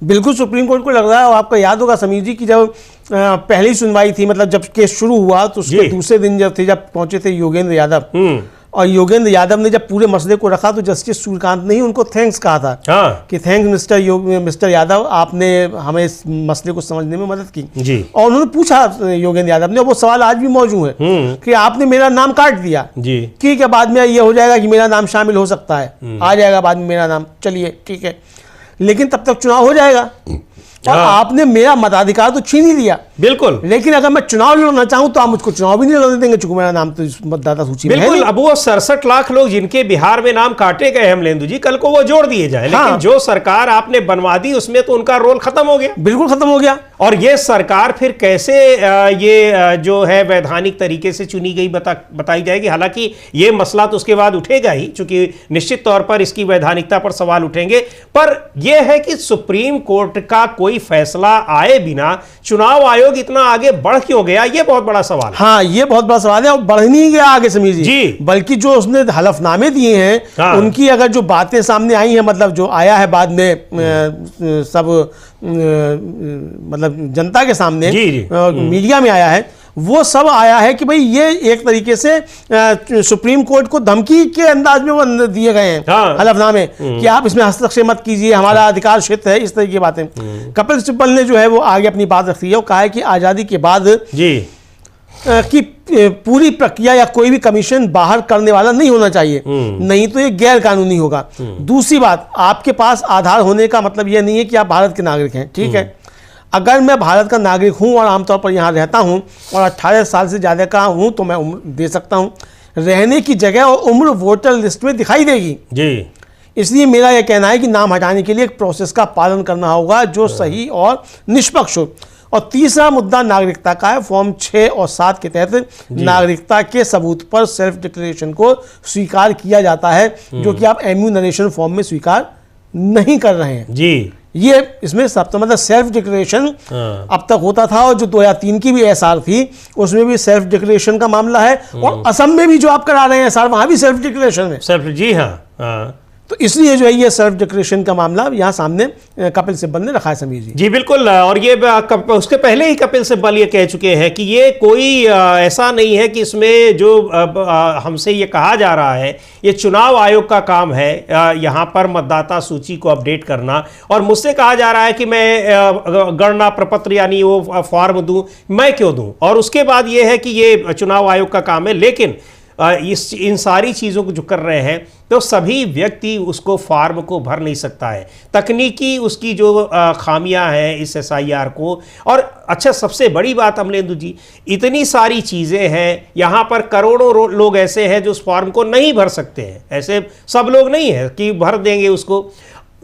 बिल्कुल सुप्रीम कोर्ट को लग रहा है। और आपको याद होगा समीर जी की जब पहली सुनवाई थी, मतलब जब केस शुरू हुआ, तो उसके दूसरे दिन जब पहुंचे थे योगेंद्र यादव, और योगेंद्र यादव ने जब पूरे मसले को रखा तो जस्टिस सूर्यकांत ने ही उनको थैंक्स कहा था कि थैंक्स मिस्टर यादव, आपने हमें इस मसले को समझने में मदद की। और उन्होंने पूछा योगेंद्र यादव ने, और वो सवाल आज भी मौजूद है कि आपने मेरा नाम काट दिया, ठीक है, बाद में ये हो जाएगा कि मेरा नाम शामिल हो सकता है, आ जाएगा बाद में मेरा नाम, चलिए ठीक है, लेकिन तब तक चुनाव हो जाएगा। और आपने मेरा मताधिकार तो छीन ही लिया। बिल्कुल, लेकिन अगर मैं चुनाव लड़ना चाहूं तो आप मुझको चुनाव भी नहीं लड़ने देंगे, चूंकि मेरा नाम तो मतदाता सूची में है। बिल्कुल, अब वो 67 लाख लोग जिनके बिहार में नाम काटे गए अमलेंदु जी, कल को वो जोड़ दिए जाए। लेकिन जो सरकार आपने बनवा दी उसमें तो उनका रोल खत्म हो गया। बिल्कुल खत्म हो गया। और ये सरकार फिर कैसे ये जो है वैधानिक तरीके से चुनी गई बताई जाएगी। हालांकि ये मसला तो उसके बाद उठेगा ही, चूंकि निश्चित तौर पर इसकी वैधानिकता पर सवाल उठेंगे। पर यह है कि सुप्रीम कोर्ट का कोई फैसला आए बिना चुनाव आयोग इतना आगे बढ़ क्यों गया, ये बहुत बड़ा सवाल है। हाँ, ये बहुत बड़ा सवाल है। और बढ़ नहीं गया आगे समीर जी, बल्कि जो उसने हलफनामे दिए हैं, उनकी अगर जो बातें सामने आई हैं, मतलब जो आया है बाद में सब मतलब जनता के सामने, मीडिया में आया है, वो सब आया है कि भाई ये एक तरीके से सुप्रीम कोर्ट को धमकी के अंदाज में वो दिए गए हैं हलफनामे कि आप इसमें हस्तक्षेप मत कीजिए, हमारा अधिकार क्षेत्र है, इस तरह की बातें। कपिल सिब्बल ने जो है वो आगे अपनी बात रखी है और कहा है कि आज़ादी के बाद कि पूरी प्रक्रिया या कोई भी कमीशन बाहर करने वाला नहीं होना चाहिए, नहीं तो ये गैर कानूनी होगा। दूसरी बात, आपके पास आधार होने का मतलब ये नहीं है कि आप भारत के नागरिक हैं, ठीक है। अगर मैं भारत का नागरिक हूं और आमतौर पर यहाँ रहता हूं और 18 साल से ज़्यादा का हूं तो मैं उम्र दे सकता हूं। रहने की जगह और उम्र वोटर लिस्ट में दिखाई देगी जी। इसलिए मेरा यह कहना है कि नाम हटाने के लिए एक प्रोसेस का पालन करना होगा जो सही और निष्पक्ष हो। और तीसरा मुद्दा नागरिकता का है। फॉर्म 6 और 7 के तहत नागरिकता के सबूत पर सेल्फ डिक्लेरेशन को स्वीकार किया जाता है, जो कि आप एम्यूनरेशन फॉर्म में स्वीकार नहीं कर रहे हैं जी। ये इसमें सब तो मतलब सेल्फ डिक्लेरेशन अब तक होता था, और जो 2003 की भी एसआर थी उसमें भी सेल्फ डिक्लेरेशन का मामला है, और असम में भी जो आप करा रहे हैं एसआर वहां भी सेल्फ डिक्लेरेशन है। सेल्फ, जी हाँ। तो इसलिए जो है ये सेल्फ डिक्लेरेशन का मामला यहाँ सामने कपिल सिब्बल ने रखा है समीर जी। जी बिल्कुल, और ये उसके पहले ही कपिल सिब्बल ये कह चुके हैं कि ये कोई ऐसा नहीं है कि इसमें जो हमसे ये कहा जा रहा है ये चुनाव आयोग का काम है यहाँ पर मतदाता सूची को अपडेट करना, और मुझसे कहा जा रहा है कि मैं गणना प्रपत्र यानी वो फॉर्म दूं, मैं क्यों दूं, और उसके बाद ये है कि ये चुनाव आयोग का काम है। लेकिन इन सारी चीज़ों को जो कर रहे हैं तो सभी व्यक्ति उसको फॉर्म को भर नहीं सकता है, तकनीकी उसकी जो खामियां हैं इस SIR को। और अच्छा, सबसे बड़ी बात अमलेंदु जी, इतनी सारी चीज़ें हैं यहाँ पर, करोड़ों लोग ऐसे हैं जो उस फॉर्म को नहीं भर सकते हैं। ऐसे सब लोग नहीं है कि भर देंगे उसको,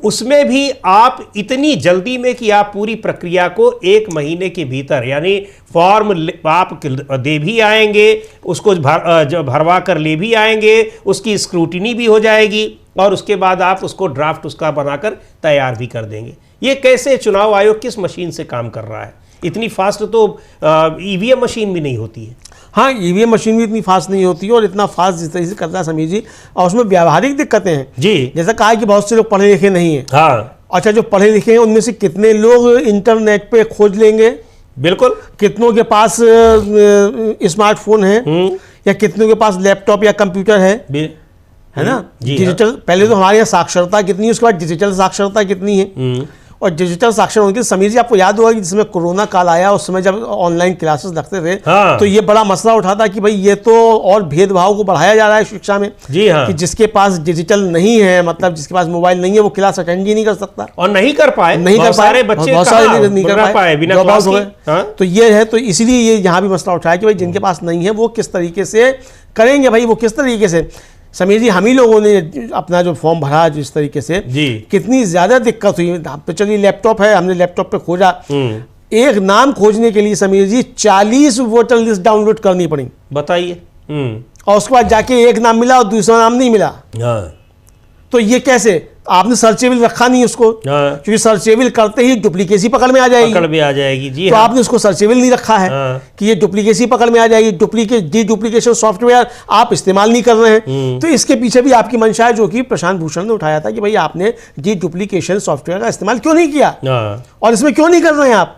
उसमें भी आप इतनी जल्दी में कि आप पूरी प्रक्रिया को 1 महीने के भीतर, यानी फॉर्म आप दे भी आएंगे, उसको भरवा कर ले भी आएंगे, उसकी स्क्रूटिनी भी हो जाएगी, और उसके बाद आप उसको ड्राफ्ट उसका बनाकर तैयार भी कर देंगे। ये कैसे चुनाव आयोग किस मशीन से काम कर रहा है? इतनी फास्ट तो EVM मशीन भी नहीं होती है। हाँ, EVM मशीन भी इतनी फास्ट नहीं होती है, और इतना फास्ट जिस तरीके से करता है समीर जी, और उसमें व्यावहारिक दिक्कतें हैं जी। जैसा कहा है कि बहुत से लोग पढ़े लिखे नहीं हैं। हाँ, अच्छा, जो पढ़े लिखे हैं उनमें से कितने लोग इंटरनेट पे खोज लेंगे? बिल्कुल। कितनों के पास स्मार्टफोन है, या कितनों के पास लैपटॉप या कंप्यूटर है ना। डिजिटल, पहले तो हमारे यहाँ साक्षरता कितनी है, उसके बाद डिजिटल साक्षरता कितनी है। और डिजिटल साक्षर होने के समीर जी आपको याद होगा कि जिसमें कोरोना काल आया उस समय जब ऑनलाइन क्लासेस लगते थे, हाँ। तो ये बड़ा मसला उठा था कि भाई ये तो और भेदभाव को बढ़ाया जा रहा है शिक्षा में, जी हाँ। कि जिसके पास डिजिटल नहीं है, मतलब जिसके पास मोबाइल नहीं है, वो क्लास अटेंड ही नहीं कर सकता, और नहीं कर पाए, बहुत सारे नहीं कर पाए, ड्रॉप आउट हो गए। तो ये है, तो इसीलिए ये यहाँ भी मसला उठाया कि भाई जिनके पास नहीं है वो किस तरीके से करेंगे, भाई वो किस तरीके से। समीर जी, हम ही लोगों ने अपना जो फॉर्म भरा जिस तरीके से जी, कितनी ज्यादा दिक्कत हुई। तो चलिए लैपटॉप है, हमने लैपटॉप पे खोजा, एक नाम खोजने के लिए समीर जी 40 वोटर लिस्ट डाउनलोड करनी पड़ी, बताइए। और उसके बाद जाके एक नाम मिला और दूसरा नाम नहीं मिला। तो ये कैसे? आपने सर्चेबल रखा नहीं उसको, क्योंकि सर्चेबल करते ही डुप्लीकेसी पकड़ में आ जाएगी, जी। तो आपने उसको सर्चेबल नहीं रखा है कि ये डुप्लीकेसी पकड़ में आ जाएगी। डुप्लीकेशन सॉफ्टवेयर आप इस्तेमाल नहीं कर रहे हैं, तो इसके पीछे भी आपकी मंशा है, जो कि प्रशांत भूषण ने उठाया था कि भाई आपने डुप्लीकेशन सॉफ्टवेयर का इस्तेमाल क्यों नहीं किया, और इसमें क्यों नहीं कर रहे हैं आप।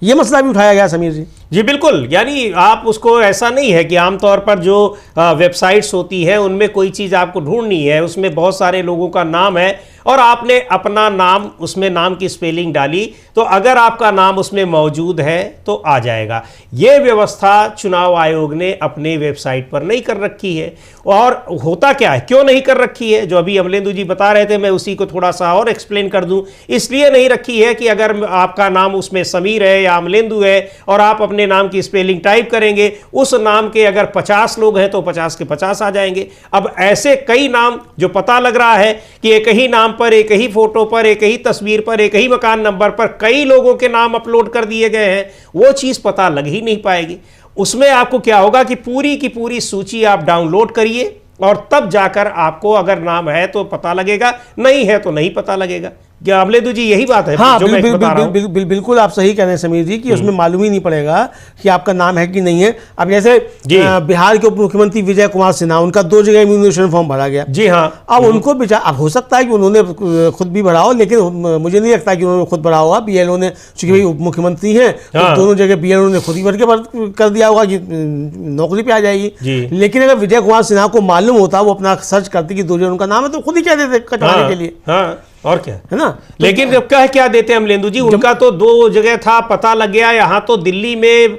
ये मसला भी उठाया गया समीर जी। जी बिल्कुल, यानी आप उसको, ऐसा नहीं है कि आमतौर पर जो वेबसाइट्स होती है उनमें कोई चीज़ आपको ढूंढनी है, उसमें बहुत सारे लोगों का नाम है और आपने अपना नाम, उसमें नाम की स्पेलिंग डाली, तो अगर आपका नाम उसमें मौजूद है तो आ जाएगा। ये व्यवस्था चुनाव आयोग ने अपने वेबसाइट पर नहीं कर रखी है। और होता क्या है, क्यों नहीं कर रखी है, जो अभी अमलेंदु जी बता रहे थे, मैं उसी को थोड़ा सा और एक्सप्लेन कर दूं। इसलिए नहीं रखी है कि अगर आपका नाम उसमें समीर है या अमलेंदु है और आप अपने नाम की स्पेलिंग टाइप करेंगे, उस नाम के अगर 50 लोग हैं तो 50 के 50 आ जाएंगे। अब ऐसे कई नाम जो पता लग रहा है कि एक ही नाम पर, एक ही फोटो पर, एक ही तस्वीर पर, एक ही मकान नंबर पर कई लोगों के नाम अपलोड कर दिए गए हैं, वो चीज पता लग ही नहीं पाएगी। उसमें आपको क्या होगा कि पूरी की पूरी सूची आप डाउनलोड करिए और तब जाकर आपको अगर नाम है तो पता लगेगा, नहीं है तो नहीं पता लगेगा। क्या अमलेंदु जी यही बात है? हाँ, बिल्कुल आप सही कह रहे हैं समीर जी, कि उसमें मालूम ही नहीं पड़ेगा कि आपका नाम है कि नहीं है। अब जैसे बिहार के उप मुख्यमंत्री विजय कुमार सिन्हा, उनका 2 जगह इम्यूनेशन फॉर्म भरा गया, जी हाँ। अब उनको अब हो सकता है कि उन्होंने खुद भी भरा हो, लेकिन मुझे नहीं लगता कि उन्होंने खुद भरा होगा। BLO ने, चूंकि भाई उप मुख्यमंत्री हैं, तो दोनों जगह BLO ने खुद ही भर के कर दिया होगा कि नौकरी पे आ जाएगी। लेकिन अगर विजय कुमार सिन्हा को मालूम होता, वो अपना सर्च करते कि 2 जगह उनका नाम है, तो खुद ही कह देते कटवाने के लिए। और क्या है ना। लेकिन जब कह क्या देते हैं अमलेंदु जी, उनका तो 2 जगह था, पता लग गया, यहाँ तो दिल्ली में,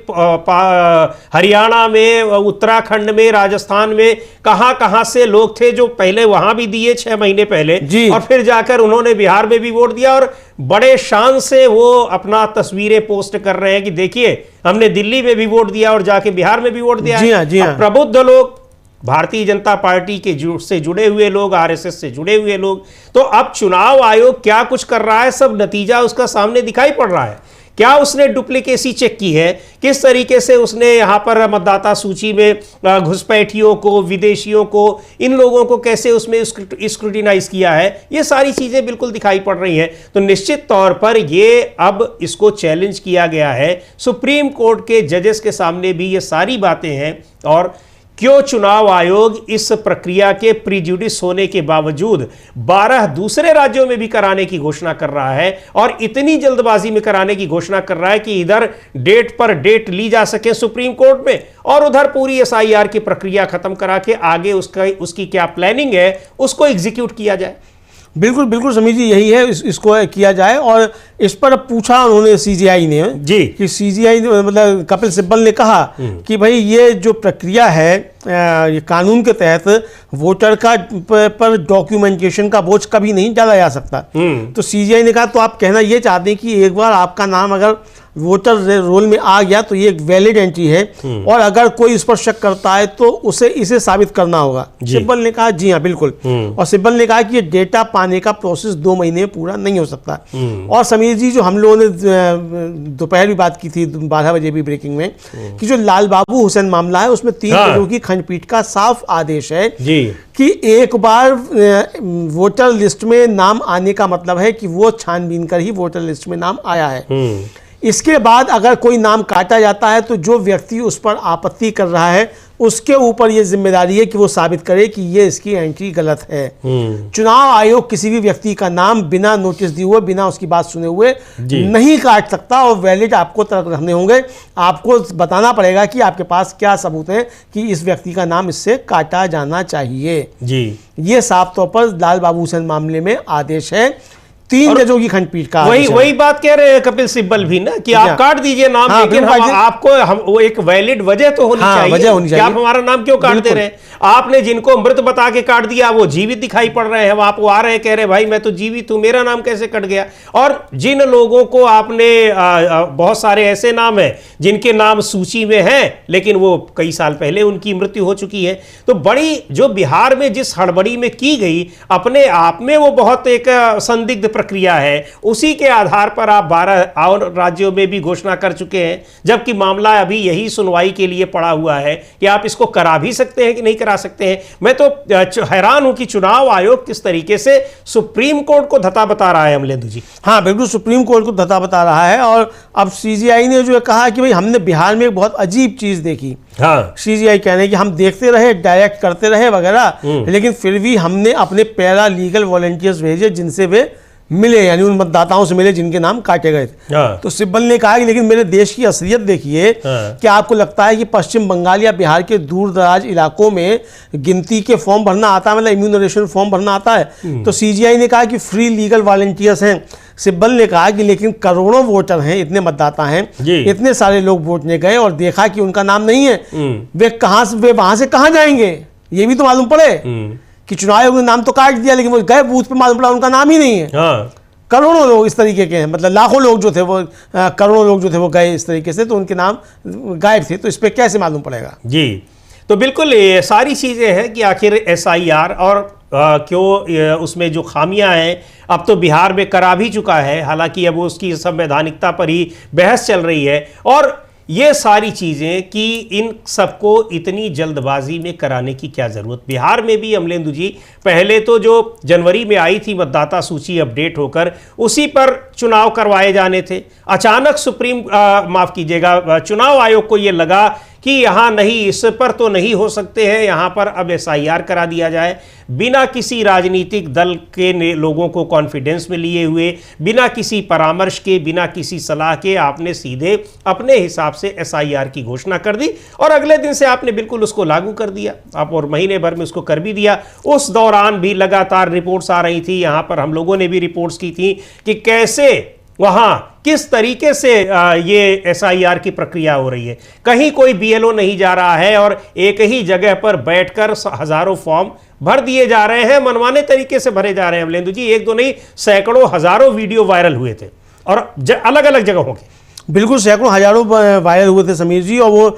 हरियाणा में, उत्तराखंड में, राजस्थान में, कहां से लोग थे जो पहले वहां भी दिए 6 महीने पहले, और फिर जाकर उन्होंने बिहार में भी वोट दिया, और बड़े शान से वो अपना तस्वीरें पोस्ट कर रहे हैं कि देखिए हमने दिल्ली में भी वोट दिया और जाके बिहार में भी वोट दिया। जी हाँ। प्रबुद्ध लोग, भारतीय जनता पार्टी के से जुड़े हुए लोग, आरएसएस से जुड़े हुए लोग, तो अब चुनाव आयोग क्या कुछ कर रहा है, सब नतीजा उसका सामने दिखाई पड़ रहा है। क्या उसने डुप्लीकेसी चेक की है, किस तरीके से उसने यहाँ पर मतदाता सूची में घुसपैठियों को, विदेशियों को, इन लोगों को कैसे उसमें स्क्रूटिनाइज किया है, ये सारी चीजें बिल्कुल दिखाई पड़ रही हैं। तो निश्चित तौर पर ये अब इसको चैलेंज किया गया है, सुप्रीम कोर्ट के जजेस के सामने भी ये सारी बातें हैं। और क्यों चुनाव आयोग इस प्रक्रिया के प्रीजुडिस होने के बावजूद 12 दूसरे राज्यों में भी कराने की घोषणा कर रहा है, और इतनी जल्दबाजी में कराने की घोषणा कर रहा है कि इधर डेट पर डेट ली जा सके सुप्रीम कोर्ट में, और उधर पूरी एसआईआर की प्रक्रिया खत्म करा के आगे उसकी क्या प्लानिंग है उसको एग्जीक्यूट किया जाए। बिल्कुल बिल्कुल समीर जी, यही है, इसको किया जाए। और इस पर पूछा उन्होंने सीजीआई ने जी कि सीजीआई मतलब कपिल सिब्बल ने कहा कि भाई ये जो प्रक्रिया है, ये कानून के तहत वोटर का पर डॉक्यूमेंटेशन का बोझ कभी नहीं डाला जा सकता। तो सीजीआई ने कहा तो आप कहना ये चाहते हैं कि एक बार आपका नाम अगर वोटर रोल में आ गया तो ये एक वैलिड एंट्री है, और अगर कोई इस पर शक करता है तो उसे इसे साबित करना होगा। सिब्बल ने कहा जी हाँ बिल्कुल, और सिब्बल ने कहा कि ये डेटा पाने का प्रोसेस 2 महीने में पूरा नहीं हो सकता। और समीर जी, जो हम लोगों ने दोपहर भी बात की थी 12 बजे भी ब्रेकिंग में, कि जो लाल बाबू हुसैन मामला है उसमें 3 जजों की खंडपीठ का साफ आदेश है कि एक बार वोटर लिस्ट में नाम आने का मतलब है कि वो छानबीन कर ही वोटर लिस्ट में नाम आया है। इसके बाद अगर कोई नाम काटा जाता है तो जो व्यक्ति उस पर आपत्ति कर रहा है उसके ऊपर यह जिम्मेदारी है कि वो साबित करे कि ये इसकी एंट्री गलत है। चुनाव आयोग किसी भी व्यक्ति का नाम बिना नोटिस दिए हुए, बिना उसकी बात सुने हुए नहीं काट सकता, और वैलिड आपको तर्क रखने होंगे। आपको बताना पड़ेगा कि आपके पास क्या सबूत है कि इस व्यक्ति का नाम इससे काटा जाना चाहिए। ये साफ तौर पर लाल बाबू हुसैन मामले में आदेश है। 3 जजों की खंडपीठ का वही बात कह रहे हैं कपिल सिब्बल भी ना कि आप काट दीजिए नाम, लेकिन आपको वो एक वैलिड वजह तो होनी चाहिए कि आप हमारा नाम क्यों काट दे रहे हैं। आपने जिनको मृत बता के काट दिया वो जीवित दिखाई पड़ रहे हैं, आप वो आ रहे हैं कह रहे भाई मैं तो जीवित हूं, मेरा नाम कैसे कट गया। और जिन लोगों को आपने बहुत सारे ऐसे नाम है जिनके नाम सूची में हैं लेकिन वो कई साल पहले उनकी मृत्यु हो चुकी है। तो बड़ी जो बिहार में जिस हड़बड़ी में की गई, अपने आप में वो बहुत एक संदिग्ध प्रक्रिया है, उसी के आधार पर आप 12 और राज्यों में भी घोषणा कर चुके हैं, जबकि मामला अभी यही सुनवाई के लिए पड़ा हुआ है कि आप इसको करा भी सकते हैं कि नहीं करा सकते हैं। मैं तो हैरान हूं कि चुनाव आयोग किस तरीके से सुप्रीम कोर्ट को धता बता रहा है अमलेंदु जी। हाँ बिल्कुल, सुप्रीम कोर्ट को धता बता रहा है। और अब सीजीआई ने जो कहा कि भाई हमने बिहार में एक बहुत अजीब चीज देखी। हाँ, सीजीआई कह रहे हैं कि हम देखते रहे, डायरेक्ट करते रहे वगैरह, लेकिन फिर भी हमने अपने पैरा लीगल वॉलंटियर्स भेजे जिनसे वे मिले, यानी उन मतदाताओं से मिले जिनके नाम काटे गए थे। तो सिब्बल ने कहा कि लेकिन मेरे देश की असलियत देखिए कि आपको लगता है कि पश्चिम बंगाल या बिहार के दूर दराज इलाकों में गिनती के फॉर्म भरना आता है, मतलब इम्यूनरेशन फॉर्म भरना आता है। तो सीजीआई ने कहा कि फ्री लीगल वॉलंटियर्स हैं। सिब्बल ने कहा कि लेकिन करोड़ों वोटर हैं, इतने मतदाता हैं, इतने सारे लोग वोटने गए और देखा कि उनका नाम नहीं है, वे वहां से कहां जाएंगे ये भी तो मालूम पड़े कि चुनाव आयोग ने नाम तो काट दिया लेकिन वो गए बूथ पे, मालूम पड़ा उनका नाम ही नहीं है। करोड़ों लोग इस तरीके के हैं, मतलब लाखों लोग जो थे वो करोड़ों लोग जो थे वो गए इस तरीके से, तो उनके नाम गायब थे। तो इस पे कैसे मालूम पड़ेगा जी। तो बिल्कुल ये सारी चीजें हैं कि आखिर एसआईआर और क्यों उसमें जो खामियां हैं, अब तो बिहार में करा भी चुका है, हालांकि अब उसकी संवैधानिकता पर ही बहस चल रही है। और ये सारी चीज़ें कि इन सबको इतनी जल्दबाजी में कराने की क्या ज़रूरत। बिहार में भी अमलेंदु जी पहले तो जो जनवरी में आई थी मतदाता सूची अपडेट होकर, उसी पर चुनाव करवाए जाने थे। अचानक चुनाव आयोग को ये लगा कि यहाँ नहीं, इस पर तो नहीं हो सकते हैं, यहाँ पर अब SIR करा दिया जाए, बिना किसी राजनीतिक दल के लोगों को कॉन्फिडेंस में लिए हुए, बिना किसी परामर्श के, बिना किसी सलाह के आपने सीधे अपने हिसाब से SIR की घोषणा कर दी और अगले दिन से आपने बिल्कुल उसको लागू कर दिया आप, और महीने भर में उसको कर भी दिया। उस दौरान भी लगातार रिपोर्ट्स आ रही थी, यहाँ पर हम लोगों ने भी रिपोर्ट्स की थी कि कैसे वहां किस तरीके से ये SIR की प्रक्रिया हो रही है। कहीं कोई BLO नहीं जा रहा है और एक ही जगह पर बैठकर हजारों फॉर्म भर दिए जा रहे हैं, मनमाने तरीके से भरे जा रहे हैं। अमलेंदु जी, एक दो नहीं, सैकड़ों हजारों वीडियो वायरल हुए थे और अलग अलग जगहों के। बिल्कुल, सैकड़ों हजारों वायरल हुए थे समीर जी, और वो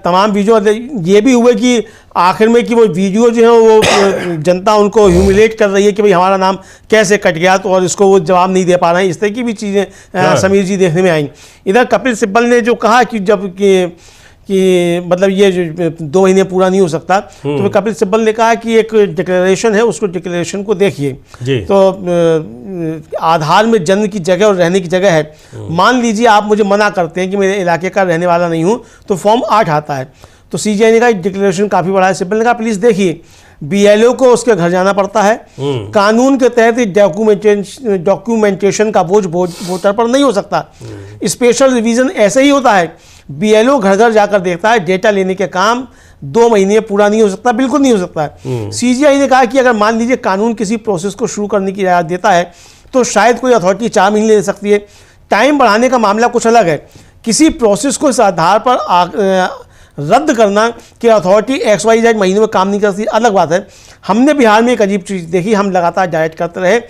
तमाम वीडियो ये भी हुए कि आखिर में कि वो वीडियो जो है वो जनता उनको ह्यूमिलेट कर रही है कि भाई हमारा नाम कैसे कट गया, तो और इसको वो जवाब नहीं दे पा रहे हैं। इस तरह की भी चीज़ें समीर जी देखने में आई। इधर कपिल सिब्बल ने जो कहा कि जब कि मतलब ये जो 2 महीने पूरा नहीं हो सकता, तो फिर कपिल सिब्बल ने कहा कि एक डिक्लेरेशन है, उसको डिक्लेरेशन को देखिए। तो आधार में जन्म की जगह और रहने की जगह है। मान लीजिए आप मुझे मना करते हैं कि मेरे इलाके का रहने वाला नहीं हूँ, तो फॉर्म 8 आता है। तो CGI ने कहा डिक्लेरेशन काफ़ी बड़ा है। सिब्बल ने कहा प्लीज़ देखिए, BLO को उसके घर जाना पड़ता है, कानून के तहत डॉक्यूमेंटेशन का बोझ वोटर पर नहीं हो सकता। स्पेशल रिवीजन ऐसे ही होता है, BLO घर घर जाकर देखता है, डेटा लेने के काम 2 महीने पूरा नहीं हो सकता, बिल्कुल नहीं हो सकता है। CGI ने कहा कि अगर मान लीजिए कानून किसी प्रोसेस को शुरू करने की इजाज़त देता है तो शायद कोई अथॉरिटी 4 महीने ले सकती है। टाइम बढ़ाने का मामला कुछ अलग है। किसी प्रोसेस को इस आधार पर रद्द करना कि अथॉरिटी XYZ महीनों में काम नहीं करती, अलग बात है। हमने बिहार में एक अजीब चीज़ देखी, हम लगातार डायरेक्ट करते रहे,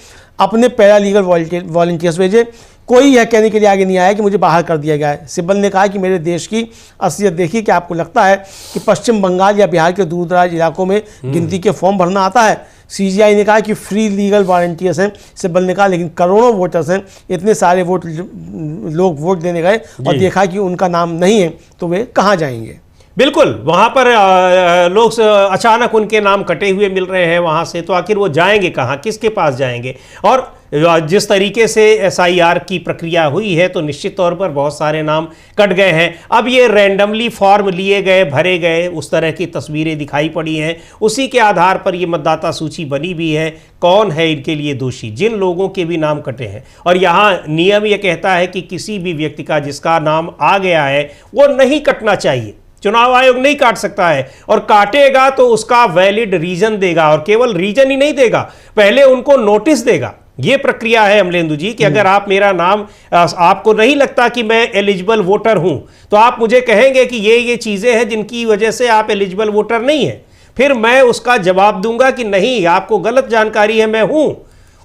अपने पैरालीगल वॉलंटियर्स भेजे, कोई यह कहने के लिए आगे नहीं आया कि मुझे बाहर कर दिया गया है। सिब्बल ने कहा कि मेरे देश की असलियत देखिए कि आपको लगता है कि पश्चिम बंगाल या बिहार के दूर दराज इलाकों में गिनती के फॉर्म भरना आता है। CGI ने कहा कि फ्री लीगल वॉलंटियर्स हैं। सिब्बल ने कहा लेकिन करोड़ों वोटर्स हैं, इतने सारे लोग वोट देने गए और देखा कि उनका नाम नहीं है, तो वे कहाँ जाएंगे। बिल्कुल, वहाँ पर लोग अचानक उनके नाम कटे हुए मिल रहे हैं वहाँ से, तो आखिर वो जाएंगे कहाँ, किसके पास जाएंगे। और जिस तरीके से SIR की प्रक्रिया हुई है तो निश्चित तौर पर बहुत सारे नाम कट गए हैं। अब ये रैंडमली फॉर्म लिए गए, भरे गए, उस तरह की तस्वीरें दिखाई पड़ी हैं, उसी के आधार पर ये मतदाता सूची बनी भी है। कौन है इनके लिए दोषी? जिन लोगों के भी नाम कटे हैं। और यहाँ नियम ये कहता है कि किसी भी व्यक्ति का जिसका नाम आ गया है वो नहीं कटना चाहिए। चुनाव आयोग नहीं काट सकता है, और काटेगा तो उसका वैलिड रीजन देगा, और केवल रीजन ही नहीं देगा, पहले उनको नोटिस देगा। ये प्रक्रिया है अमलेंदु जी कि अगर आप मेरा नाम, आपको नहीं लगता कि मैं एलिजिबल वोटर हूं, तो आप मुझे कहेंगे कि ये चीजें हैं जिनकी वजह से आप एलिजिबल वोटर नहीं है, फिर मैं उसका जवाब दूंगा कि नहीं, आपको गलत जानकारी है, मैं हूं।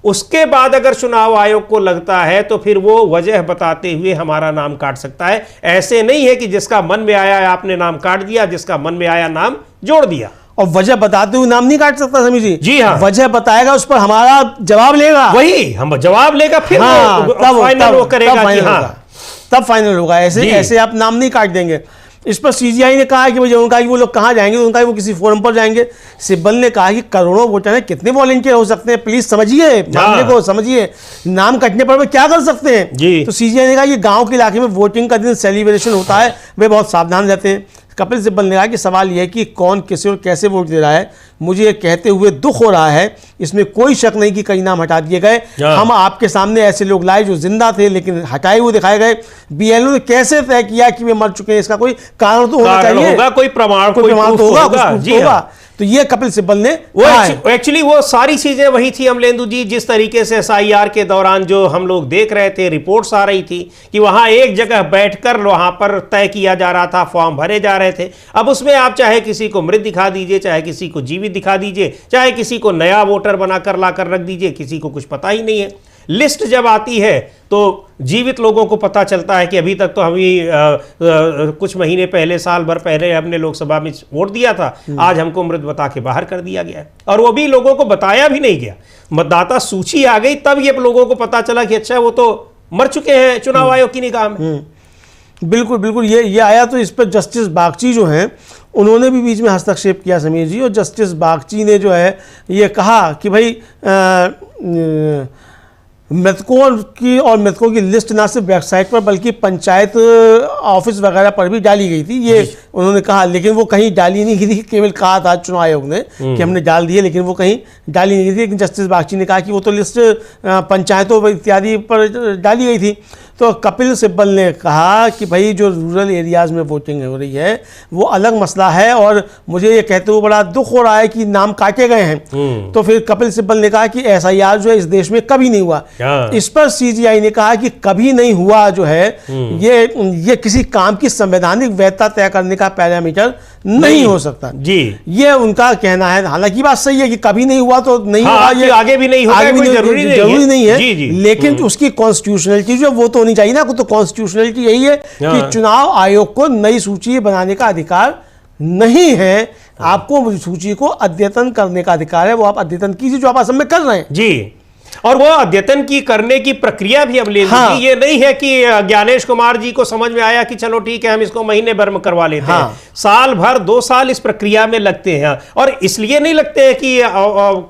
उसके बाद अगर चुनाव आयोग को लगता है तो फिर वो वजह बताते हुए हमारा नाम काट सकता है। ऐसे नहीं है कि जिसका मन में आया आपने नाम काट दिया, जिसका मन में आया नाम जोड़ दिया। और वजह बताते हुए नाम नहीं काट सकता समीर जी। जी हाँ, वजह बताएगा, उस पर हमारा जवाब लेगा, वही हम जवाब लेगा, फिर हाँ, फाइनल वो करेगा कि हाँ, तब फाइनल होगा। ऐसे आप नाम नहीं काट देंगे। इस पर CGI ने कहा कि उनका वो लोग कहाँ जाएंगे, तो उनका वो किसी फोरम पर जाएंगे। सिब्बल ने कहा कि करोड़ों वोटर हैं, कितने वॉलंटियर हो सकते हैं, प्लीज समझिए मामले को, समझिए, नाम कटने पर वे क्या कर सकते हैं जी। तो CGI ने कहा कि गांव के इलाके में वोटिंग का दिन सेलिब्रेशन होता है, वे बहुत सावधान रहते हैं। कपिल सिब्बल ने कहा कि सवाल यह है कि कौन किसे और कैसे वोट दे रहा है। मुझे ये कहते हुए दुख हो रहा है, इसमें कोई शक नहीं कि कई नाम हटा दिए गए। हम आपके सामने ऐसे लोग लाए जो जिंदा थे लेकिन हटाए हुए दिखाए गए। BLO ने कैसे तय किया कि वे मर चुके हैं, इसका कोई कारण तो होना चाहिए, होगा, कोई प्रमाण तो होगा। तो ये कपिल सिब्बल ने वो एक्चुअली वो सारी चीजें वही थी अमलेंदु जी, जिस तरीके से SIR के दौरान जो हम लोग देख रहे थे, रिपोर्ट्स आ रही थी कि वहां एक जगह बैठकर वहां पर तय किया जा रहा था, फॉर्म भरे जा रहे थे। अब उसमें आप चाहे किसी को मृत दिखा दीजिए, चाहे किसी को जीवित दिखा दीजिए, चाहे किसी को नया वोटर बनाकर लाकर रख दीजिए, किसी को कुछ पता ही नहीं है। लिस्ट जब आती है तो जीवित लोगों को पता चलता है कि अभी तक तो हम कुछ महीने पहले, साल भर पहले हमने लोकसभा में वोट दिया था, आज हमको मृत बता के बाहर कर दिया गया है, और वो भी लोगों को बताया भी नहीं गया। मतदाता सूची आ गई तब ये लोगों को पता चला कि अच्छा वो तो मर चुके हैं चुनाव आयोग की निगाह में। बिल्कुल बिल्कुल, ये आया। तो इस पर जस्टिस बागची जो हैं उन्होंने भी बीच में हस्तक्षेप किया समीर जी, और जस्टिस बागची ने जो है ये कहा कि भाई मृतकों की लिस्ट ना सिर्फ वेबसाइट पर बल्कि पंचायत ऑफिस वगैरह पर भी डाली गई थी। ये उन्होंने कहा, लेकिन वो कहीं डाली नहीं गई थी, केवल कहा था चुनाव आयोग ने कि हमने डाल दिए, लेकिन वो कहीं डाली नहीं गई थी। लेकिन जस्टिस बागची ने कहा कि वो तो लिस्ट पंचायतों इत्यादि पर डाली गई थी। तो कपिल सिब्बल ने कहा कि भाई जो रूरल एरियाज़ में वोटिंग हो रही है वो अलग मसला है, और मुझे ये कहते हुए बड़ा दुख हो रहा है कि नाम काटे गए हैं। तो फिर कपिल सिब्बल ने कहा कि SIR जो है इस देश में कभी नहीं हुआ। इस पर CGI ने कहा कि कभी नहीं हुआ जो है ये किसी काम की संवैधानिक वैधता तय करने का पैरामीटर नहीं हो सकता जी, ये उनका कहना है। हालांकि बात सही है कि कभी नहीं हुआ तो नहीं हुआ, ये आगे भी नहीं होगा, कोई जरूरी नहीं है। जी, जी। लेकिन उसकी कॉन्स्टिट्यूशनलिटी जो वो तो होनी चाहिए ना। तो कॉन्स्टिट्यूशनलिटी यही है कि चुनाव आयोग को नई सूची बनाने का अधिकार नहीं है, आपको सूची को अद्यतन करने का अधिकार है। वो आप अद्यतन कीजिए जो आप असम में कर रहे हैं जी, और वो अद्यतन की करने की प्रक्रिया भी अब ले ली। ये नहीं है कि ज्ञानेश कुमार जी को समझ में आया कि चलो ठीक है हम इसको महीने भर में करवा लेते हैं। साल भर 2 साल इस प्रक्रिया में लगते हैं, और इसलिए नहीं लगते हैं कि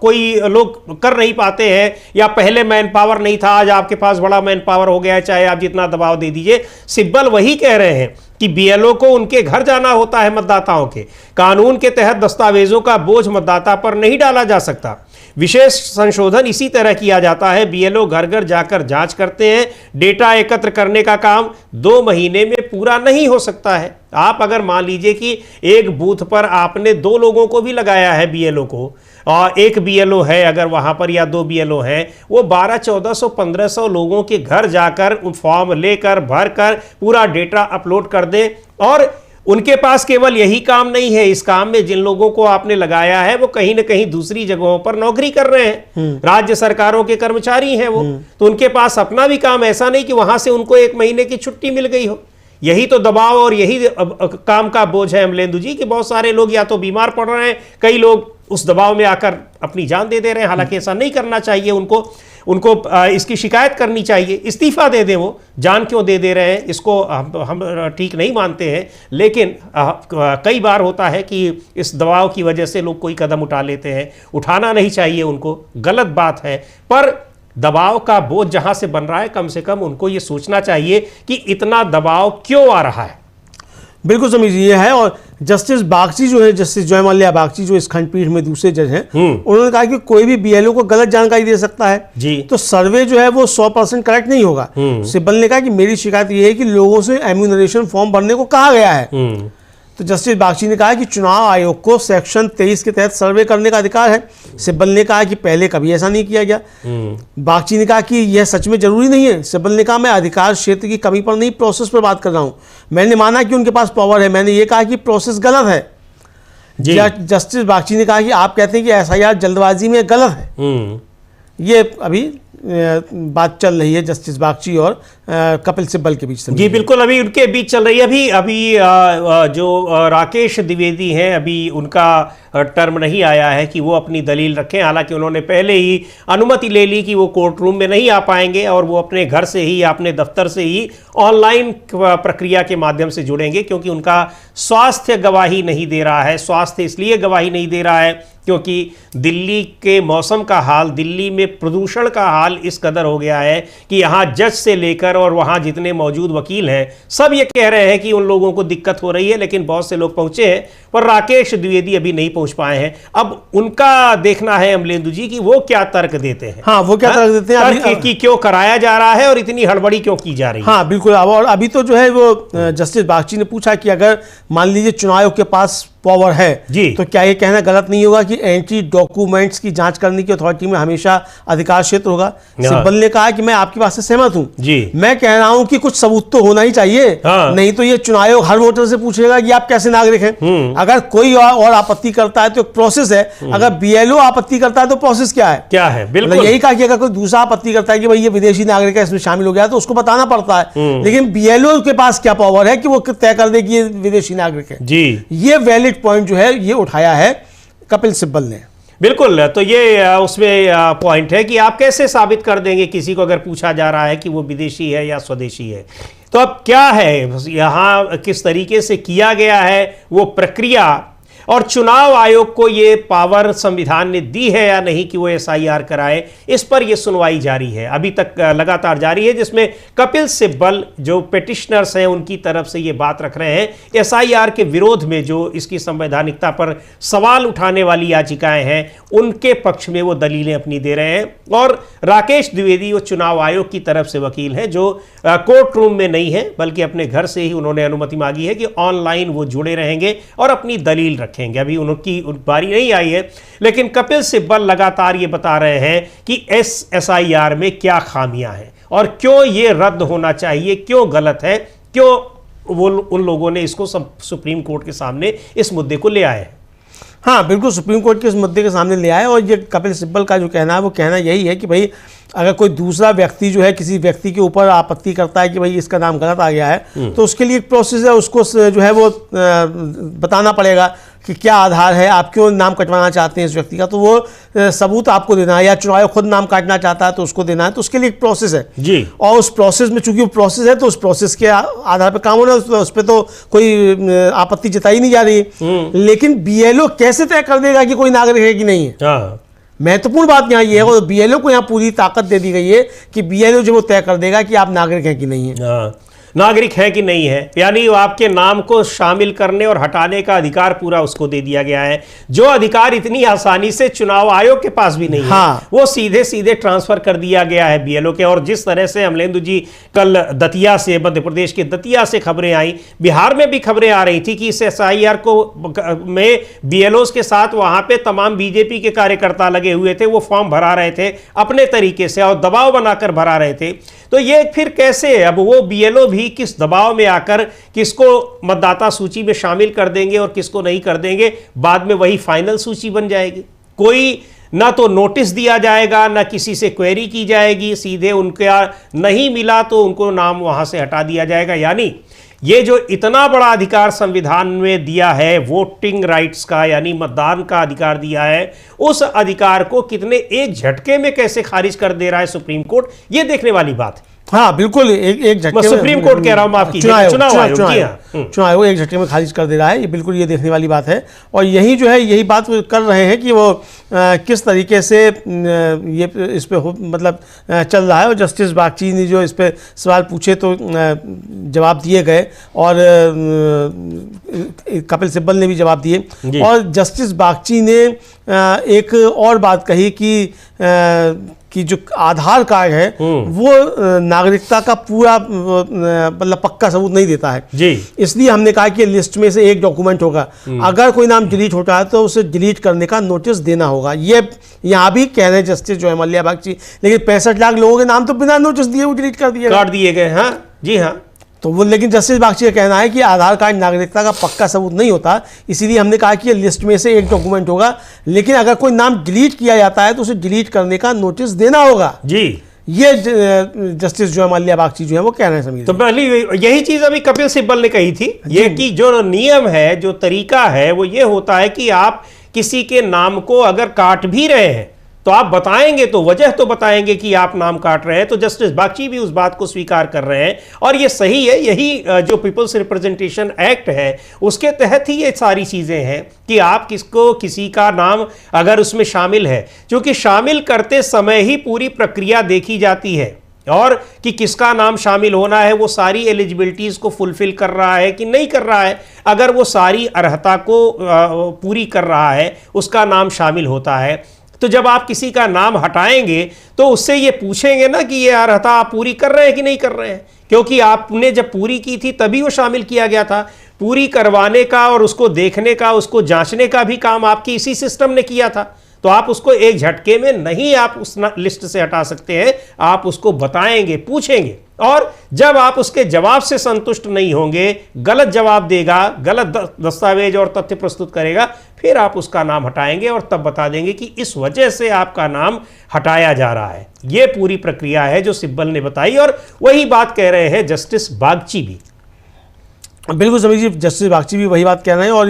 कोई लोग कर नहीं पाते हैं या पहले मैन पावर नहीं था, आज आपके पास बड़ा मैन पावर हो गया है, चाहे आप जितना दबाव दे दीजिए। सिब्बल वही कह रहे हैं कि BLO को उनके घर जाना होता है मतदाताओं के। कानून के तहत दस्तावेजों का बोझ मतदाता पर नहीं डाला जा सकता। विशेष संशोधन इसी तरह किया जाता है। BLO घर घर जाकर जांच करते हैं। डेटा एकत्र करने का काम 2 महीने में पूरा नहीं हो सकता है। आप अगर मान लीजिए कि एक बूथ पर आपने 2 लोगों को भी लगाया है BLO को, और एक BLO है अगर वहां पर, या 2 BLO हैं, वो 1200-1400-1500 लोगों के घर जाकर फॉर्म लेकर भरकर पूरा डेटा अपलोड कर दें। और उनके पास केवल यही काम नहीं है, इस काम में जिन लोगों को आपने लगाया है वो कहीं ना कहीं दूसरी जगहों पर नौकरी कर रहे हैं, राज्य सरकारों के कर्मचारी हैं वो, तो उनके पास अपना भी काम, ऐसा नहीं कि वहां से उनको 1 महीने की छुट्टी मिल गई हो। यही तो दबाव और यही काम का बोझ है अमलेंदु जी, कि बहुत सारे लोग या तो बीमार पड़ रहे हैं, कई लोग उस दबाव में आकर अपनी जान दे रहे हैं। हालांकि ऐसा नहीं करना चाहिए, उनको इसकी शिकायत करनी चाहिए, इस्तीफा दे दें। वो जान क्यों दे रहे हैं इसको हम ठीक नहीं मानते हैं, लेकिन कई बार होता है कि इस दबाव की वजह से लोग कोई कदम उठा लेते हैं। उठाना नहीं चाहिए उनको, गलत बात है, पर दबाव का बोझ जहां से बन रहा है कम से कम उनको ये सोचना चाहिए कि इतना दबाव क्यों आ रहा है। बिल्कुल समझिए ये है। और जस्टिस बागची जो है, जस्टिस जय मल्ल्या बागची जो इस खंडपीठ में दूसरे जज हैं, उन्होंने कहा कि कोई भी BLO को गलत जानकारी दे सकता है जी, तो सर्वे जो है वो 100% करेक्ट नहीं होगा। सिब्बल ने कहा कि मेरी शिकायत ये है कि लोगों से एम्यूनरेशन फॉर्म भरने को कहा गया है। तो जस्टिस बागची ने कहा कि चुनाव आयोग को सेक्शन 23 के तहत सर्वे करने का अधिकार है। सिब्बल ने कहा कि पहले कभी ऐसा नहीं किया गया। बागची ने कहा कि यह सच में जरूरी नहीं है। सिब्बल ने कहा मैं अधिकार क्षेत्र की कमी पर नहीं, प्रोसेस पर बात कर रहा हूं। मैंने माना कि उनके पास पावर है, मैंने ये कहा कि प्रोसेस गलत है। जस्टिस बागची ने कहा कि आप कहते हैं कि SIR जल्दबाजी में गलत है। ये अभी बात चल रही है जस्टिस बागची और कपिल सिब्बल के बीच। जी बिल्कुल, अभी उनके बीच चल रही है। अभी जो राकेश द्विवेदी हैं, अभी उनका टर्म नहीं आया है कि वो अपनी दलील रखें। हालांकि उन्होंने पहले ही अनुमति ले ली कि वो कोर्ट रूम में नहीं आ पाएंगे और वो अपने घर से ही, अपने दफ्तर से ही ऑनलाइन प्रक्रिया के माध्यम से जुड़ेंगे, क्योंकि उनका स्वास्थ्य गवाही नहीं दे रहा है। स्वास्थ्य इसलिए गवाही नहीं दे रहा है क्योंकि दिल्ली के मौसम का हाल, दिल्ली में प्रदूषण का हाल इस कदर हो गया है कि यहाँ जज से लेकर और वहाँ जितने मौजूद वकील हैं सब ये कह रहे हैं कि उन लोगों को दिक्कत हो रही है, लेकिन बहुत से लोग पहुंचे हैं, पर राकेश द्विवेदी अभी नहीं पहुंच पाए हैं। अब उनका देखना है अमलेंदु जी कि वो क्या तर्क देते हैं। हाँ, वो क्या तर्क देते हैं, तर्क कि क्यों कराया जा रहा है और इतनी हड़बड़ी क्यों की जा रही है। हाँ बिल्कुल। और अभी तो जो है वो जस्टिस बागची ने पूछा कि अगर मान लीजिए चुनाव आयोग के पास पावर है जी, तो क्या ये कहना गलत नहीं होगा कि एंटी डॉक्यूमेंट्स की जांच करने की अथॉरिटी में हमेशा अधिकार क्षेत्र होगा। सिब्बल ने कहा कि मैं आपकी बात से सहमत हूं जी, मैं कह रहा हूं कि कुछ सबूत तो होना ही चाहिए। हाँ। नहीं तो ये चुनाव आयोग हर वोटर से पूछेगा कि आप कैसे नागरिक हैं। अगर कोई और आपत्ति करता है तो एक प्रोसेस है, अगर BLO आपत्ति करता है तो प्रोसेस क्या है। बिल्कुल यही कहा कि अगर कोई दूसरा आपत्ति करता है कि भाई ये विदेशी नागरिक है, इसमें शामिल हो गया, तो उसको बताना पड़ता है। लेकिन BLO के पास क्या पावर है कि वो तय कर दे कि ये विदेशी नागरिक है जी। ये वैलिड पॉइंट जो है ये उठाया है कपिल सिब्बल ने। बिल्कुल, तो ये उसमें पॉइंट है कि आप कैसे साबित कर देंगे किसी को अगर पूछा जा रहा है कि वो विदेशी है या स्वदेशी है। तो अब क्या है यहाँ, किस तरीके से किया गया है वो प्रक्रिया, और चुनाव आयोग को ये पावर संविधान ने दी है या नहीं कि वो एसआईआर कराए, इस पर यह सुनवाई जारी है, अभी तक लगातार जारी है, जिसमें कपिल सिब्बल जो पिटिशनर्स हैं उनकी तरफ से ये बात रख रहे हैं एसआईआर के विरोध में, जो इसकी संवैधानिकता पर सवाल उठाने वाली याचिकाएं हैं उनके पक्ष में वो दलीलें अपनी दे रहे हैं। और राकेश द्विवेदी वो चुनाव आयोग की तरफ से वकील हैं, जो कोर्ट रूम में नहीं है बल्कि अपने घर से ही उन्होंने अनुमति मांगी है कि ऑनलाइन वो जुड़े रहेंगे और अपनी दलील रखेंगे। अभी उनकी बारी नहीं आई है, लेकिन कपिल सिब्बल लगातार ये बता रहे हैं कि एसआईआर में क्या खामियां हैं और क्यों ये रद्द होना चाहिए, क्यों गलत है, क्यों वो उन लोगों ने इसको सुप्रीम कोर्ट के सामने इस मुद्दे को ले आए। हाँ बिल्कुल, सुप्रीम कोर्ट के इस मुद्दे के सामने ले आए। और ये कपिल सिब्बल का जो कहना है वो कहना यही है कि भाई अगर कोई दूसरा व्यक्ति जो है किसी व्यक्ति के ऊपर आपत्ति करता है कि भाई इसका नाम गलत आ गया है, तो उसके लिए एक प्रोसेस है, उसको जो है वो बताना पड़ेगा कि क्या आधार है, आप क्यों नाम कटवाना चाहते हैं इस व्यक्ति का, तो वो सबूत आपको देना है, या चुनाव आयोग खुद नाम काटना चाहता है तो उसको देना है, तो उसके लिए एक प्रोसेस है जी। और उस प्रोसेस में चूंकि वो प्रोसेस है तो उस प्रोसेस के आधार पर काम होना, उस पर तो कोई आपत्ति जताई नहीं जा रही। लेकिन बीएलओ कैसे तय कर देगा कि कोई नागरिक है कि नहीं है? हाँ, महत्वपूर्ण बात यहाँ ये है, और बीएलओ को यहाँ पूरी ताकत दे दी गई है कि बीएलओ जो वो तय कर देगा कि आप नागरिक हैं कि नहीं है। हाँ, नागरिक है कि नहीं है, यानी आपके नाम को शामिल करने और हटाने का अधिकार पूरा उसको दे दिया गया है, जो अधिकार इतनी आसानी से चुनाव आयोग के पास भी नहीं हाँ। है, वो सीधे सीधे ट्रांसफर कर दिया गया है बीएलओ के। और जिस तरह से अमलेंदु जी कल दतिया से, मध्य प्रदेश के दतिया से खबरें आई, बिहार में भी खबरें आ रही थी कि इस एसआईआर को में बीएलओ के साथ वहां पे तमाम बीजेपी के कार्यकर्ता लगे हुए थे, वो फॉर्म भरा रहे थे अपने तरीके से और दबाव बनाकर भरा रहे थे। तो ये फिर कैसे, अब वो बीएलओ भी किस दबाव में आकर किसको मतदाता सूची में शामिल कर देंगे और किसको नहीं कर देंगे, बाद में वही फाइनल सूची बन जाएगी। कोई ना तो नोटिस दिया जाएगा, ना किसी से क्वेरी की जाएगी, सीधे उनका नहीं मिला तो उनको नाम वहां से हटा दिया जाएगा। यानी ये जो इतना बड़ा अधिकार संविधान में दिया है वोटिंग राइट्स का, यानी मतदान का अधिकार दिया है, उस अधिकार को कितने एक झटके में कैसे खारिज कर दे रहा है सुप्रीम कोर्ट, ये देखने वाली बात है। हाँ बिल्कुल, एक झटके में सुप्रीम कोर्ट कह रहा हूं, माफ कीजिए, चुनाव आयोग एक झटके में खारिज कर दे रहा है, ये बिल्कुल ये देखने वाली बात है। और यही जो है यही बात कर रहे हैं कि वो किस तरीके से ये इस पे मतलब चल रहा है। और जस्टिस बागची ने जो इस पे सवाल पूछे तो जवाब दिए गए, और कपिल सिब्बल ने भी जवाब दिए। और जस्टिस बागची ने एक और बात कही कि जो आधार कार्ड है वो नागरिकता का पूरा मतलब पक्का सबूत नहीं देता है जी। इसलिए हमने कहा कि लिस्ट में से एक डॉक्यूमेंट होगा, अगर कोई नाम डिलीट होता है तो उसे डिलीट करने का नोटिस देना होगा। ये यहाँ भी कह रहे हैं जस्टिस जो है मल्लिया बागची, लेकिन 65 लाख लोगों के नाम तो बिना नोटिस दिए वो डिलीट कर दिए गए। हाँ जी हाँ, तो वो, लेकिन जस्टिस बागची का कहना है कि आधार कार्ड नागरिकता का पक्का सबूत नहीं होता, इसीलिए हमने कहा कि ये लिस्ट में से एक डॉक्यूमेंट होगा, लेकिन अगर कोई नाम डिलीट किया जाता है तो उसे डिलीट करने का नोटिस देना होगा जी। ये जस्टिस जो है मल्लिया बागची जो है वो कह रहे हैं समीर। तो पहले यही चीज अभी कपिल सिब्बल ने कही थी, ये कि जो नियम है, जो तरीका है, वो ये होता है कि आप किसी के नाम को अगर काट भी रहे हैं तो आप बताएंगे, तो वजह तो बताएंगे कि आप नाम काट रहे हैं। तो जस्टिस बागची भी उस बात को स्वीकार कर रहे हैं और ये सही है। यही जो पीपल्स रिप्रेजेंटेशन एक्ट है उसके तहत ही ये सारी चीजें हैं कि आप किसको, किसी का नाम अगर उसमें शामिल है, क्योंकि शामिल करते समय ही पूरी प्रक्रिया देखी जाती है और कि किसका नाम शामिल होना है, वो सारी एलिजिबिलिटीज को फुलफिल कर रहा है कि नहीं कर रहा है। अगर वो सारी अर्हता को पूरी कर रहा है, उसका नाम शामिल होता है। तो जब आप किसी का नाम हटाएंगे तो उससे ये पूछेंगे ना कि ये अर्हता आप पूरी कर रहे हैं कि नहीं कर रहे हैं, क्योंकि आपने जब पूरी की थी तभी वो शामिल किया गया था। पूरी करवाने का और उसको देखने का, उसको जांचने का भी काम आपकी इसी सिस्टम ने किया था। तो आप उसको एक झटके में नहीं आप उस लिस्ट से हटा सकते हैं, आप उसको बताएंगे, पूछेंगे, और जब आप उसके जवाब से संतुष्ट नहीं होंगे, गलत जवाब देगा, गलत दस्तावेज और तथ्य प्रस्तुत करेगा, फिर आप उसका नाम हटाएंगे और तब बता देंगे कि इस वजह से आपका नाम हटाया जा रहा है। यह पूरी प्रक्रिया है जो सिब्बल ने बताई और वही बात कह रहे हैं जस्टिस बागची भी। बिल्कुल समीर जी, जस्टिस बागची भी वही बात कह रहे हैं और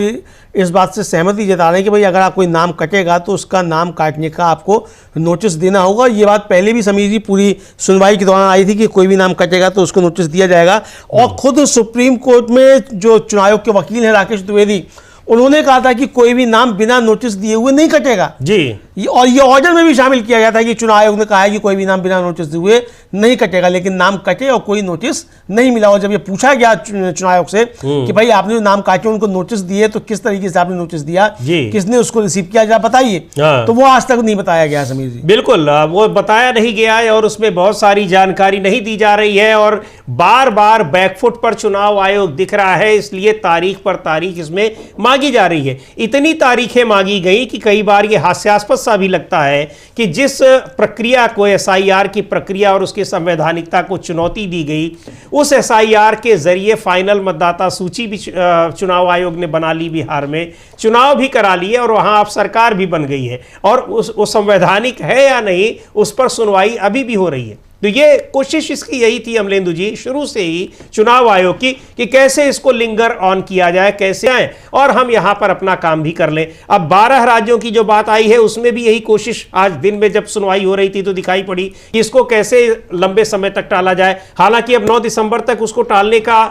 इस बात से सहमति जता रहे हैं कि भाई अगर आप कोई नाम कटेगा तो उसका नाम काटने का आपको नोटिस देना होगा। ये बात पहले भी समीर जी पूरी सुनवाई के दौरान आई थी कि कोई भी नाम कटेगा तो उसको नोटिस दिया जाएगा। और खुद सुप्रीम कोर्ट में जो चुनाव आयोग के वकील हैं राकेश द्विवेदी, उन्होंने कहा था कि कोई भी नाम बिना नोटिस दिए हुए नहीं कटेगा जी। और ये ऑर्डर में भी शामिल किया गया था कि चुनाव आयोग ने कहा है कि कोई भी नाम बिना नोटिस दिए हुए नहीं कटेगा, लेकिन नाम कटे और कोई नोटिस नहीं मिला। और जब ये पूछा गया चुनाव आयोग से कि भाई आपने जो नाम काटे उनको नोटिस दिए तो किस तरीके से आपने नोटिस दिया, किसने उसको रिसीव किया, जरा बताइए। तो वो आज तक नहीं बताया गया समीर जी। बिल्कुल, वो बताया नहीं गया है और उसमें बहुत सारी जानकारी नहीं दी जा रही है और बार बार बैकफुट पर चुनाव आयोग दिख रहा है, इसलिए तारीख पर तारीख इसमें मांगी जा रही है। इतनी तारीखें मांगी गई कि कई बार ये हास्यास्पद सा भी लगता है कि जिस प्रक्रिया को एसआईआर की प्रक्रिया और उसकी संवैधानिकता को चुनौती दी गई, उस एसआईआर के जरिए फाइनल मतदाता सूची भी चुनाव आयोग ने बना ली, बिहार में चुनाव भी करा लिए और वहां अब सरकार भी बन गई है और वो संवैधानिक है या नहीं उस पर सुनवाई अभी भी हो रही है। तो ये कोशिश इसकी यही थी अमलेंदु जी शुरू से ही चुनाव आयोग की कि कैसे इसको लिंगर ऑन किया जाए, कैसे आए और हम यहां पर अपना काम भी कर लें। अब 12 राज्यों की जो बात आई है उसमें भी यही कोशिश आज दिन में जब सुनवाई हो रही थी तो दिखाई पड़ी कि इसको कैसे लंबे समय तक टाला जाए। हालांकि अब 9 दिसंबर तक उसको टालने का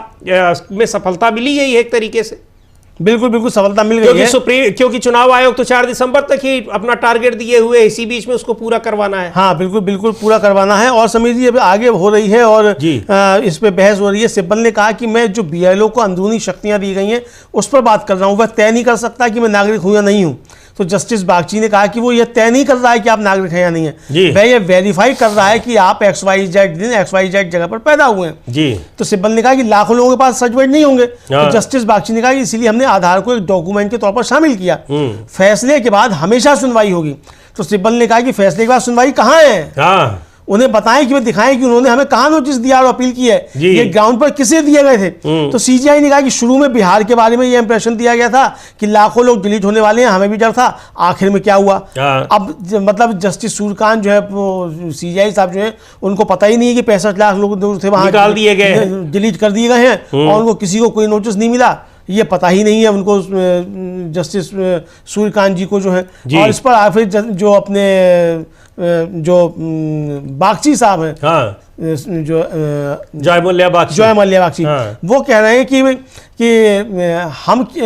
में सफलता मिली है एक तरीके से। बिल्कुल बिल्कुल सफलता मिल गई है, क्योंकि चुनाव आयोग तो 4 दिसंबर तक ही अपना टारगेट दिए हुए, इसी बीच में उसको पूरा करवाना है। हाँ बिल्कुल बिल्कुल पूरा करवाना है। और समीर जी अभी आगे हो रही है और इस पे बहस हो रही है। सिब्बल ने कहा कि मैं जो बीएलओ को अंदरूनी शक्तियां दी गई हैं उस पर बात कर रहा हूं, वह तय नहीं कर सकता कि मैं नागरिक हूं या नहीं हूं। तो जस्टिस बागची ने कहा कि वो ये तय नहीं कर रहा है कि आप नागरिक हैं या नहीं है, वह ये वेरीफाई कर रहा है कि आप XYZ दिन XYZ जगह पर पैदा हुए हैं जी। तो सिब्बल ने कहा कि लाखों लोगों के पास सर्टिफिकेट नहीं होंगे। तो जस्टिस बागची ने कहा कि इसीलिए हमने आधार को एक डॉक्यूमेंट के तौर पर शामिल किया, फैसले के बाद हमेशा सुनवाई होगी। तो सिब्बल ने कहा कि फैसले के बाद सुनवाई कहाँ है, उन्हें बताएं कि वे दिखाएं कि उन्होंने हमें कहां नोटिस दिया और अपील की है, ये ग्राउंड पर किसे दिए गए थे। तो सीजीआई ने कहा कि शुरू में बिहार के बारे में ये इंप्रेशन दिया गया था कि लाखों लोग डिलीट होने वाले हैं, हमें भी डर था, आखिर में क्या हुआ। अब मतलब जस्टिस सूर्यकांत जो है वो सीजीआई साहब जो है उनको पता ही नहीं है कि 65 लाख लोग थे वहां निकाल दिए गए, डिलीट कर दिए गए हैं और उनको किसी को कोई नोटिस नहीं मिला, ये पता ही नहीं है उनको जस्टिस सूर्यकांत जी को जो है। और इस पर फिर जो अपने जो बागची साहब हैं, हाँ, जो जय मल्ल्या बागची, हाँ, वो कह रहे हैं कि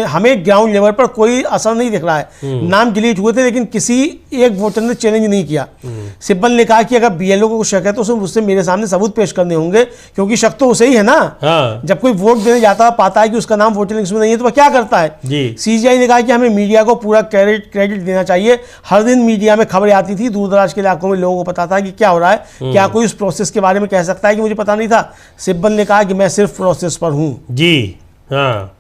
हमें ग्राउंड लेवल पर कोई असर नहीं दिख रहा है। नाम डिलीट हुए थे लेकिन किसी एक वोटर ने चैलेंज नहीं किया। सिब्बल ने कहा कि अगर बीएलओ को शक है तो उससे मेरे सामने सबूत पेश करने होंगे, क्योंकि शक तो उसे ही है ना। हाँ। जब कोई वोट देने जाता है पाता है कि उसका नाम वोटर लिस्ट में नहीं है तो वह क्या करता है। सीजीआई ने कहा कि हमें मीडिया को पूरा क्रेडिट देना चाहिए। हर दिन मीडिया में खबरें आती थी, दूर दराज के इलाकों में लोगों को पता था कि क्या हो रहा है, क्या कोई उस प्रोसेस के बारे में कह सकता है कि मुझे पता नहीं था। सिब्बल ने कहा कि मैं सिर्फ प्रोसेस पर हूं जी, हाँ,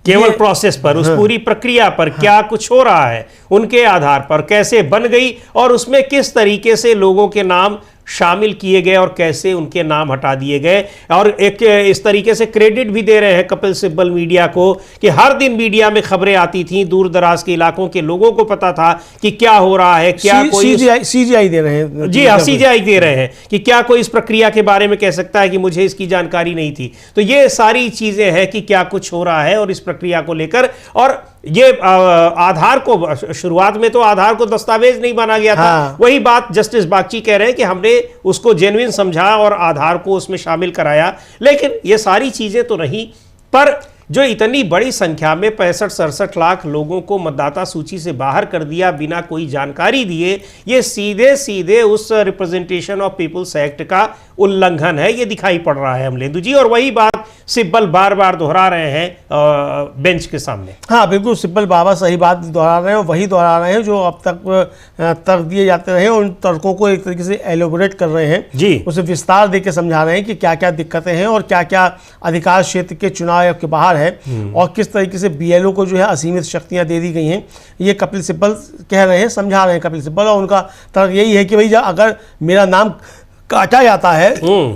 केवल प्रोसेस पर, उस पूरी प्रक्रिया पर, हाँ, क्या कुछ हो रहा है उनके आधार पर, कैसे बन गई और उसमें किस तरीके से लोगों के नाम शामिल किए गए और कैसे उनके नाम हटा दिए गए। और एक इस तरीके से क्रेडिट भी दे रहे हैं कपिल सिब्बल मीडिया को कि हर दिन मीडिया में खबरें आती थी, दूर दराज के इलाकों के लोगों को पता था कि क्या हो रहा है, क्या कोई सीजीआई दे रहे हैं जी, हाँ, सीजीआई दे रहे हैं कि क्या कोई इस प्रक्रिया के बारे में कह सकता है कि मुझे इसकी जानकारी नहीं थी। तो ये सारी चीजें हैं कि क्या कुछ हो रहा है और इस प्रक्रिया को लेकर। और ये आधार को शुरुआत में तो आधार को दस्तावेज नहीं माना गया था। हाँ। वही बात जस्टिस बागची कह रहे हैं कि हमने उसको जेन्युइन समझा और आधार को उसमें शामिल कराया, लेकिन ये सारी चीजें तो नहीं। पर जो इतनी बड़ी संख्या में 65-67 लाख लोगों को मतदाता सूची से बाहर कर दिया बिना कोई जानकारी दिए, ये सीधे सीधे उस रिप्रेजेंटेशन ऑफ पीपुल्स एक्ट का उल्लंघन है, ये दिखाई पड़ रहा है अमलेंदु जी। और वही बात सिब्बल बार बार दोहरा रहे हैं बेंच के सामने। हाँ बिल्कुल, सिब्बल बाबा सही बात दोहरा रहे हैं, वही दोहरा रहे हैं जो अब तक तर्क दिए जाते रहे, उन तर्कों को एक तरीके से एलोबोरेट कर रहे हैं जी, उसे विस्तार देकर समझा रहे हैं कि क्या क्या दिक्कतें हैं और क्या क्या अधिकार क्षेत्र के चुनाव आयोग के बाहर है और किस तरीके से बीएलओ को जो है असीमित शक्तियां दे दी गई हैं। ये कपिल सिब्बल कह रहे हैं, समझा रहे हैं कपिल सिब्बल। और उनका तर्क यही है कि भाई अगर मेरा नाम काटा जाता है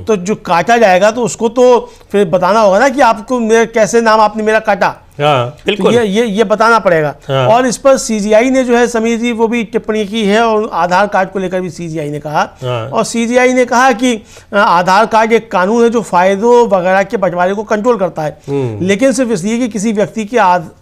तो जो काटा जाएगा तो उसको तो फिर बताना होगा ना कि आपको कैसे नाम आपने मेरा काटा। हाँ, बिल्कुल। तो ये बताना पड़ेगा। हाँ। और इस पर सीजीआई ने जो है समीर जी वो भी टिप्पणी की है और आधार कार्ड को लेकर भी सीजीआई ने कहा। हाँ। और सीजीआई ने कहा कि आधार कार्ड एक कानून है जो फायदों वगैरह के बंटवारे को कंट्रोल करता है, लेकिन सिर्फ इसलिए कि किसी व्यक्ति के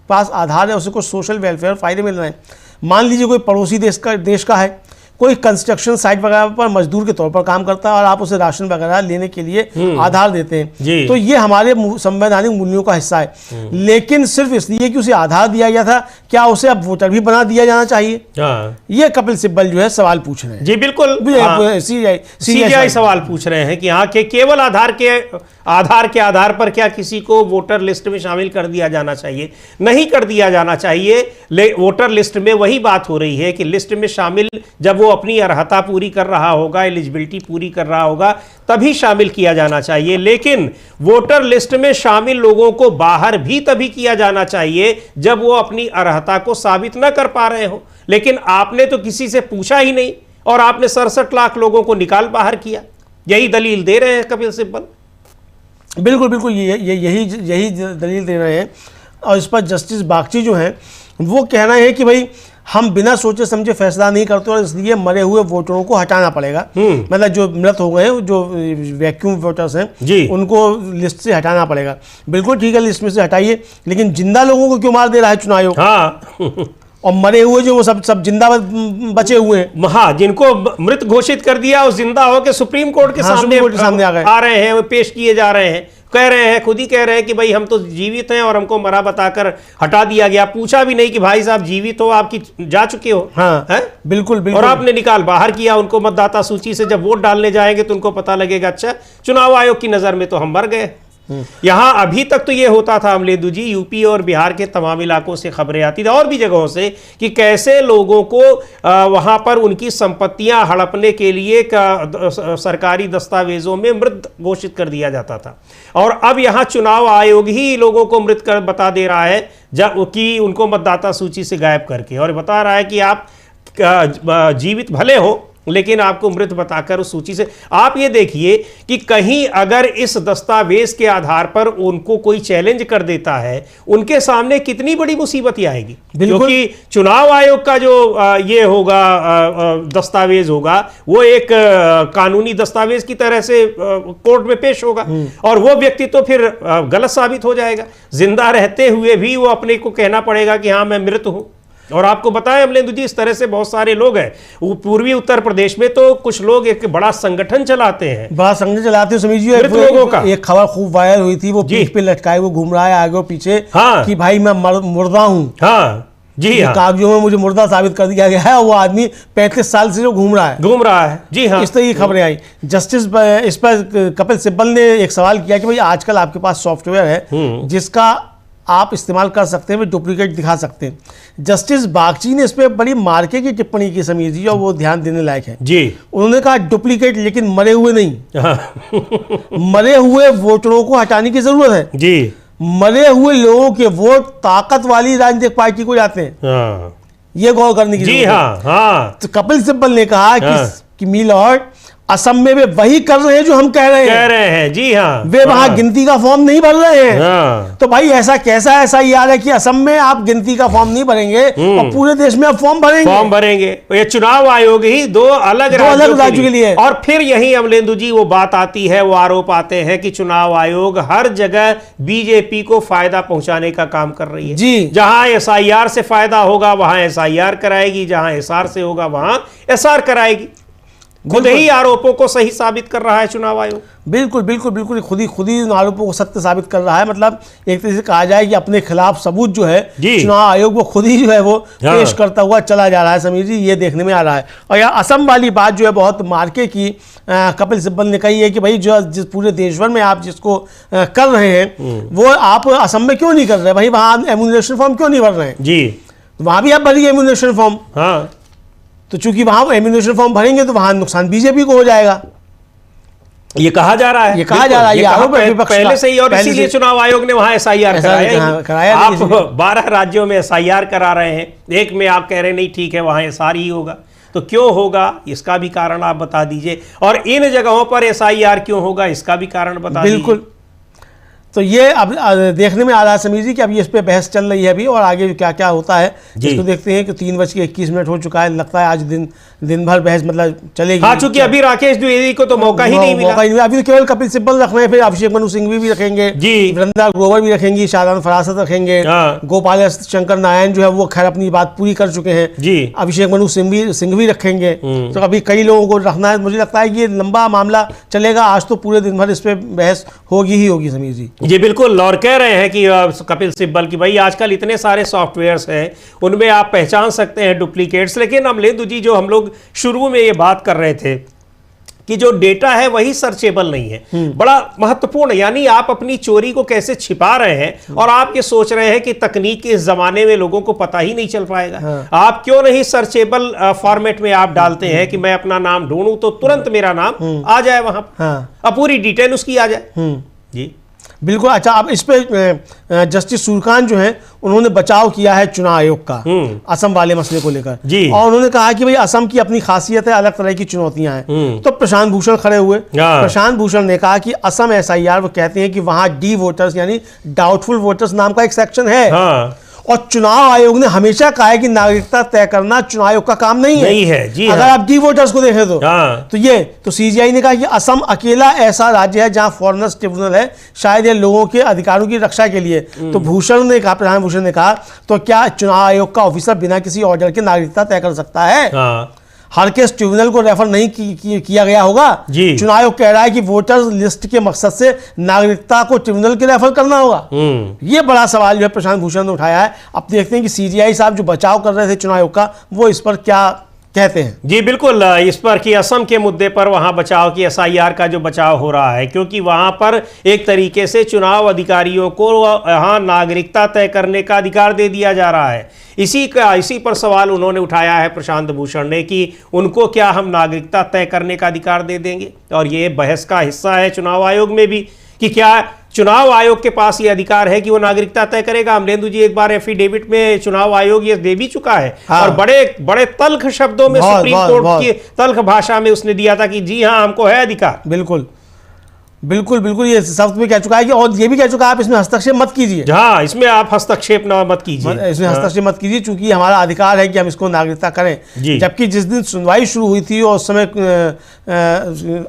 पास आधार है, उसे कुछ सोशल वेलफेयर फायदे मिल रहे हैं। मान लीजिए कोई पड़ोसी देश का है, कोई कंस्ट्रक्शन साइट वगैरह पर मजदूर के तौर पर काम करता है और आप उसे राशन वगैरह लेने के लिए आधार देते हैं, तो ये हमारे संवैधानिक मूल्यों का हिस्सा है। लेकिन सिर्फ इसलिए कि उसे आधार दिया गया था, क्या उसे अब वोटर भी बना दिया जाना चाहिए? ये कपिल सिब्बल जो है सवाल पूछ रहे हैं। जी बिल्कुल, सीजीआई सवाल पूछ रहे हैं कि हाँ के केवल आधार के आधार पर क्या किसी को वोटर लिस्ट में शामिल कर दिया जाना चाहिए? नहीं कर दिया जाना चाहिए। वोटर लिस्ट में वही बात हो रही है कि लिस्ट में शामिल जब वो अपनी अर्हता पूरी कर रहा होगा, एलिजिबिलिटी पूरी कर रहा होगा, तभी शामिल किया जाना चाहिए। लेकिन वोटर लिस्ट में शामिल लोगों को बाहर भी तभी किया जाना चाहिए जब वो अपनी अर्हता को साबित न कर पा रहे हो। लेकिन आपने तो किसी से पूछा ही नहीं और आपने 67 लाख लोगों को निकाल बाहर किया। यही दलील दे रहे हैं कपिल सिब्बल। बिल्कुल बिल्कुल, यही दलील दे रहे हैं। और इस पर जस्टिस बागची जो हैं वो कहना है कि भाई हम बिना सोचे समझे फैसला नहीं करते और इसलिए मरे हुए वोटरों को हटाना पड़ेगा। मतलब जो मृत हो गए, जो वैक्यूम वोटर्स हैं, उनको लिस्ट से हटाना पड़ेगा। बिल्कुल ठीक है, लिस्ट में से हटाइए, लेकिन जिंदा लोगों को क्यों मार दे रहा है चुनाव आयोग? हाँ। और मरे हुए जो वो सब जिंदा बचे हुए हैं, हाँ, जिनको मृत घोषित कर दिया और जिंदा होकर सुप्रीम कोर्ट के सामने आ रहे हैं, वो पेश किए जा रहे हैं, कह रहे हैं, खुद ही कह रहे हैं कि भाई हम तो जीवित हैं और हमको मरा बताकर हटा दिया गया। पूछा भी नहीं कि भाई साहब जीवित हो, आपकी जा चुके हो। हाँ, है? बिल्कुल बिल्कुल। और आपने निकाल बाहर किया उनको मतदाता सूची से। जब वोट डालने जाएंगे तो उनको पता लगेगा अच्छा चुनाव आयोग की नजर में तो हम मर गए। यहां अभी तक तो ये होता था अमलेदु जी, यूपी और बिहार के तमाम इलाकों से खबरें आती थी और भी जगहों से कि कैसे लोगों को वहां पर उनकी संपत्तियां हड़पने के लिए सरकारी दस्तावेजों में मृत घोषित कर दिया जाता था। और अब यहां चुनाव आयोग ही लोगों को मृत कर बता दे रहा है कि उनको मतदाता सूची से गायब करके, और बता रहा है कि आप जीवित भले हो लेकिन आपको मृत बताकर उस सूची से। आप ये देखिए कि कहीं अगर इस दस्तावेज के आधार पर उनको कोई चैलेंज कर देता है, उनके सामने कितनी बड़ी मुसीबत ही आएगी। क्योंकि चुनाव आयोग का जो ये होगा दस्तावेज होगा वो एक कानूनी दस्तावेज की तरह से कोर्ट में पेश होगा और वो व्यक्ति तो फिर गलत साबित हो जाएगा। जिंदा रहते हुए भी वो अपने को कहना पड़ेगा कि हाँ मैं मृत हूं। और आपको बताएं अमलेंदु जी, इस तरह से बहुत सारे लोग हैं। वो पूर्वी उत्तर प्रदेश में तो कुछ लोग एक बड़ा संगठन चलाते हैं, समीर जी। लोगों का एक खबर खूब वायरल हुई थी, वो पीठ पे लटकाए वो घूम रहा है आगे और पीछे, कि भाई मैं मुर्दा हूँ। हाँ जी, हाँ, कागजों में मुझे मुर्दा साबित कर दिया गया है। वो आदमी 35 साल से जो घूम रहा है जी हाँ। इस तरह की खबरें आई। जस्टिस इस पर कपिल सिब्बल ने एक सवाल किया कि भाई आजकल आपके पास सॉफ्टवेयर है जिसका आप इस्तेमाल कर सकते हैं, डुप्लीकेट दिखा सकते हैं। जस्टिस बागची ने इस पर बड़ी मार्के की टिप्पणी की समीर जी, और वो ध्यान देने लायक है जी। उन्होंने कहा डुप्लीकेट, लेकिन मरे हुए नहीं। मरे हुए वोटरों को हटाने की जरूरत है जी। मरे हुए लोगों के वोट ताकत वाली राजनीतिक पार्टी को जाते हैं। ये गौर करने की जरूरत है। हाँ। तो कपिल सिब्बल ने कहा कि मी लॉर्ड, असम में वे वही कर रहे हैं जो हम कह रहे हैं। जी हाँ। वे वहां गिनती का फॉर्म नहीं भर रहे हैं। तो भाई ऐसा कैसा SIR है कि असम में आप गिनती का फॉर्म नहीं भरेंगे और पूरे देश में आप फॉर्म भरेंगे। ये चुनाव आयोग ही दो अलग राज्यों के लिए। और फिर यही अमलेंदु जी वो बात आती है, वो आरोप आते हैं कि चुनाव आयोग हर जगह बीजेपी को फायदा पहुंचाने का काम कर रही है जी। जहां SIR से फायदा होगा वहां SIR कराएगी, जहां SR से होगा वहां SR कराएगी। खुद ही आरोपों को सही साबित कर रहा है चुनाव आयोग। बिल्कुल बिल्कुल बिल्कुल, खुद ही उन आरोपों को सत्य साबित कर रहा है। मतलब एक तरह से कहा जाए कि अपने खिलाफ सबूत जो है चुनाव आयोग वो खुद ही जो है वो पेश करता हुआ चला जा रहा है। समीर जी, ये देखने में आ रहा है। और यहाँ असम वाली बात जो है बहुत मार्के की कपिल सिब्बल ने कही है कि भाई जिस पूरे देश भर में आप जिसको कर रहे हैं वो आप असम में क्यों नहीं कर रहे? भाई वहाँ एम्यूनेशन फॉर्म क्यों नहीं भर रहे हैं जी? वहाँ भी आप भरिए एम्यूनेशन फॉर्म। हाँ, तो चूंकि वहां एम्यूनेशन फॉर्म भरेंगे तो वहां नुकसान बीजेपी को हो जाएगा, ये कहा जा रहा है। पहले से ही, और इसीलिए चुनाव आयोग ने वहां SIR कराया। आप 12 राज्यों में SIR करा रहे हैं, एक में आप कह रहे हैं नहीं ठीक है वहां SR ही होगा। तो क्यों होगा इसका भी कारण आप बता दीजिए, और इन जगहों पर SIR क्यों होगा इसका भी कारण बता दीजिए। बिल्कुल। तो ये अब देखने में आ रहा है समीर जी कि अभी इस पे बहस चल रही है अभी, और आगे क्या क्या होता है जिसको देखते हैं कि 3:21 हो चुका है। लगता है आज दिन भर बहस मतलब चलेगी। हाँ, चूंकि अभी राकेश द्विवेदी को तो मौका ही नहीं मिला। अभी तो केवल कपिल सिब्बल रख रहे हैं, फिर अभिषेक मनु सिंघवी भी रखेंगे जी, वृंदा ग्रोवर भी रखेंगी, शादान फरासत रखेंगे, गोपाल शंकर नारायण जो है वो खैर अपनी बात पूरी कर चुके हैं जी, अभिषेक मनु सिंघवी रखेंगे। तो अभी कई लोगों को रखना है। मुझे लगता है कि ये लंबा मामला चलेगा। आज तो पूरे दिन भर इस पे बहस होगी ही होगी समीर जी। जी बिल्कुल। और कह रहे हैं कि कपिल सिब्बल की भाई आजकल इतने सारे सॉफ्टवेयर्स हैं, उनमें आप पहचान सकते हैं डुप्लीकेट्स। लेकिन अमलेंदु जी, जो हम लोग शुरू में ये बात कर रहे थे कि जो डेटा है वही सर्चेबल नहीं है, बड़ा महत्वपूर्ण। यानी आप अपनी चोरी को कैसे छिपा रहे हैं, और आप ये सोच रहे हैं कि तकनीक के इस जमाने में लोगों को पता ही नहीं चल पाएगा। आप क्यों नहीं सर्चेबल फॉर्मेट में आप डालते हैं कि मैं अपना नाम ढूंढूं तो तुरंत मेरा नाम आ जाए वहां पर, अब पूरी डिटेल उसकी आ जाए। जी बिल्कुल। अच्छा, अब इस पे जस्टिस सूर्यकांत जो है उन्होंने बचाव किया है चुनाव आयोग का असम वाले मसले को लेकर, और उन्होंने कहा कि भाई असम की अपनी खासियत है, अलग तरह की चुनौतियां हैं। तो प्रशांत भूषण खड़े हुए। प्रशांत भूषण ने कहा कि असम SIR, वो कहते हैं कि वहां डी वोटर्स यानी डाउटफुल वोटर्स नाम का एक सेक्शन है। और चुनाव आयोग ने हमेशा कहा है कि नागरिकता तय करना चुनाव आयोग का काम नहीं है। जी अगर आप डी वोटर्स को देखें तो CGI ने कहा कि असम अकेला ऐसा राज्य है जहां फॉरेनर्स ट्रिब्यूनल है, शायद ये लोगों के अधिकारों की रक्षा के लिए। तो भूषण ने कहा, प्रधान भूषण ने कहा, तो क्या चुनाव आयोग का ऑफिसर बिना किसी ऑर्डर के नागरिकता तय कर सकता है? हर केस ट्रिब्यूनल को रेफर नहीं किया गया होगा। चुनाव आयोग कह रहा है कि वोटर्स लिस्ट के मकसद से नागरिकता को ट्रिब्यूनल के रेफर करना होगा। ये बड़ा सवाल जो है प्रशांत भूषण ने उठाया है। अब देखते हैं कि CGI साहब जो बचाव कर रहे थे चुनाव आयोग का, वो इस पर क्या कहते हैं। जी बिल्कुल, इस पर कि असम के मुद्दे पर वहां बचाव की SIR का जो बचाव हो रहा है, क्योंकि वहां पर एक तरीके से चुनाव अधिकारियों को यहाँ नागरिकता तय करने का अधिकार दे दिया जा रहा है। इसी पर सवाल उन्होंने उठाया है प्रशांत भूषण ने कि उनको क्या हम नागरिकता तय करने का अधिकार दे देंगे। और ये बहस का हिस्सा है चुनाव आयोग में भी कि क्या चुनाव आयोग के पास ये अधिकार है कि वो नागरिकता तय करेगा। अमलेंदु जी एक बार एफिडेविट में चुनाव आयोग ये दे भी चुका है। और बड़े बड़े तल्ख शब्दों में सुप्रीम कोर्ट की तल्ख भाषा में उसने दिया था कि जी हाँ, हमको है अधिकार। बिल्कुल बिल्कुल बिल्कुल, ये शब्द में कह चुका है कि, और ये भी कह चुका है आप इसमें हस्तक्षेप मत कीजिए। हाँ, इसमें आप हस्तक्षेप मत कीजिए, इसमें हस्तक्षेप मत कीजिए, चूंकि हमारा अधिकार है कि हम इसको नागरिकता करें। जबकि जिस दिन सुनवाई शुरू हुई थी और उस समय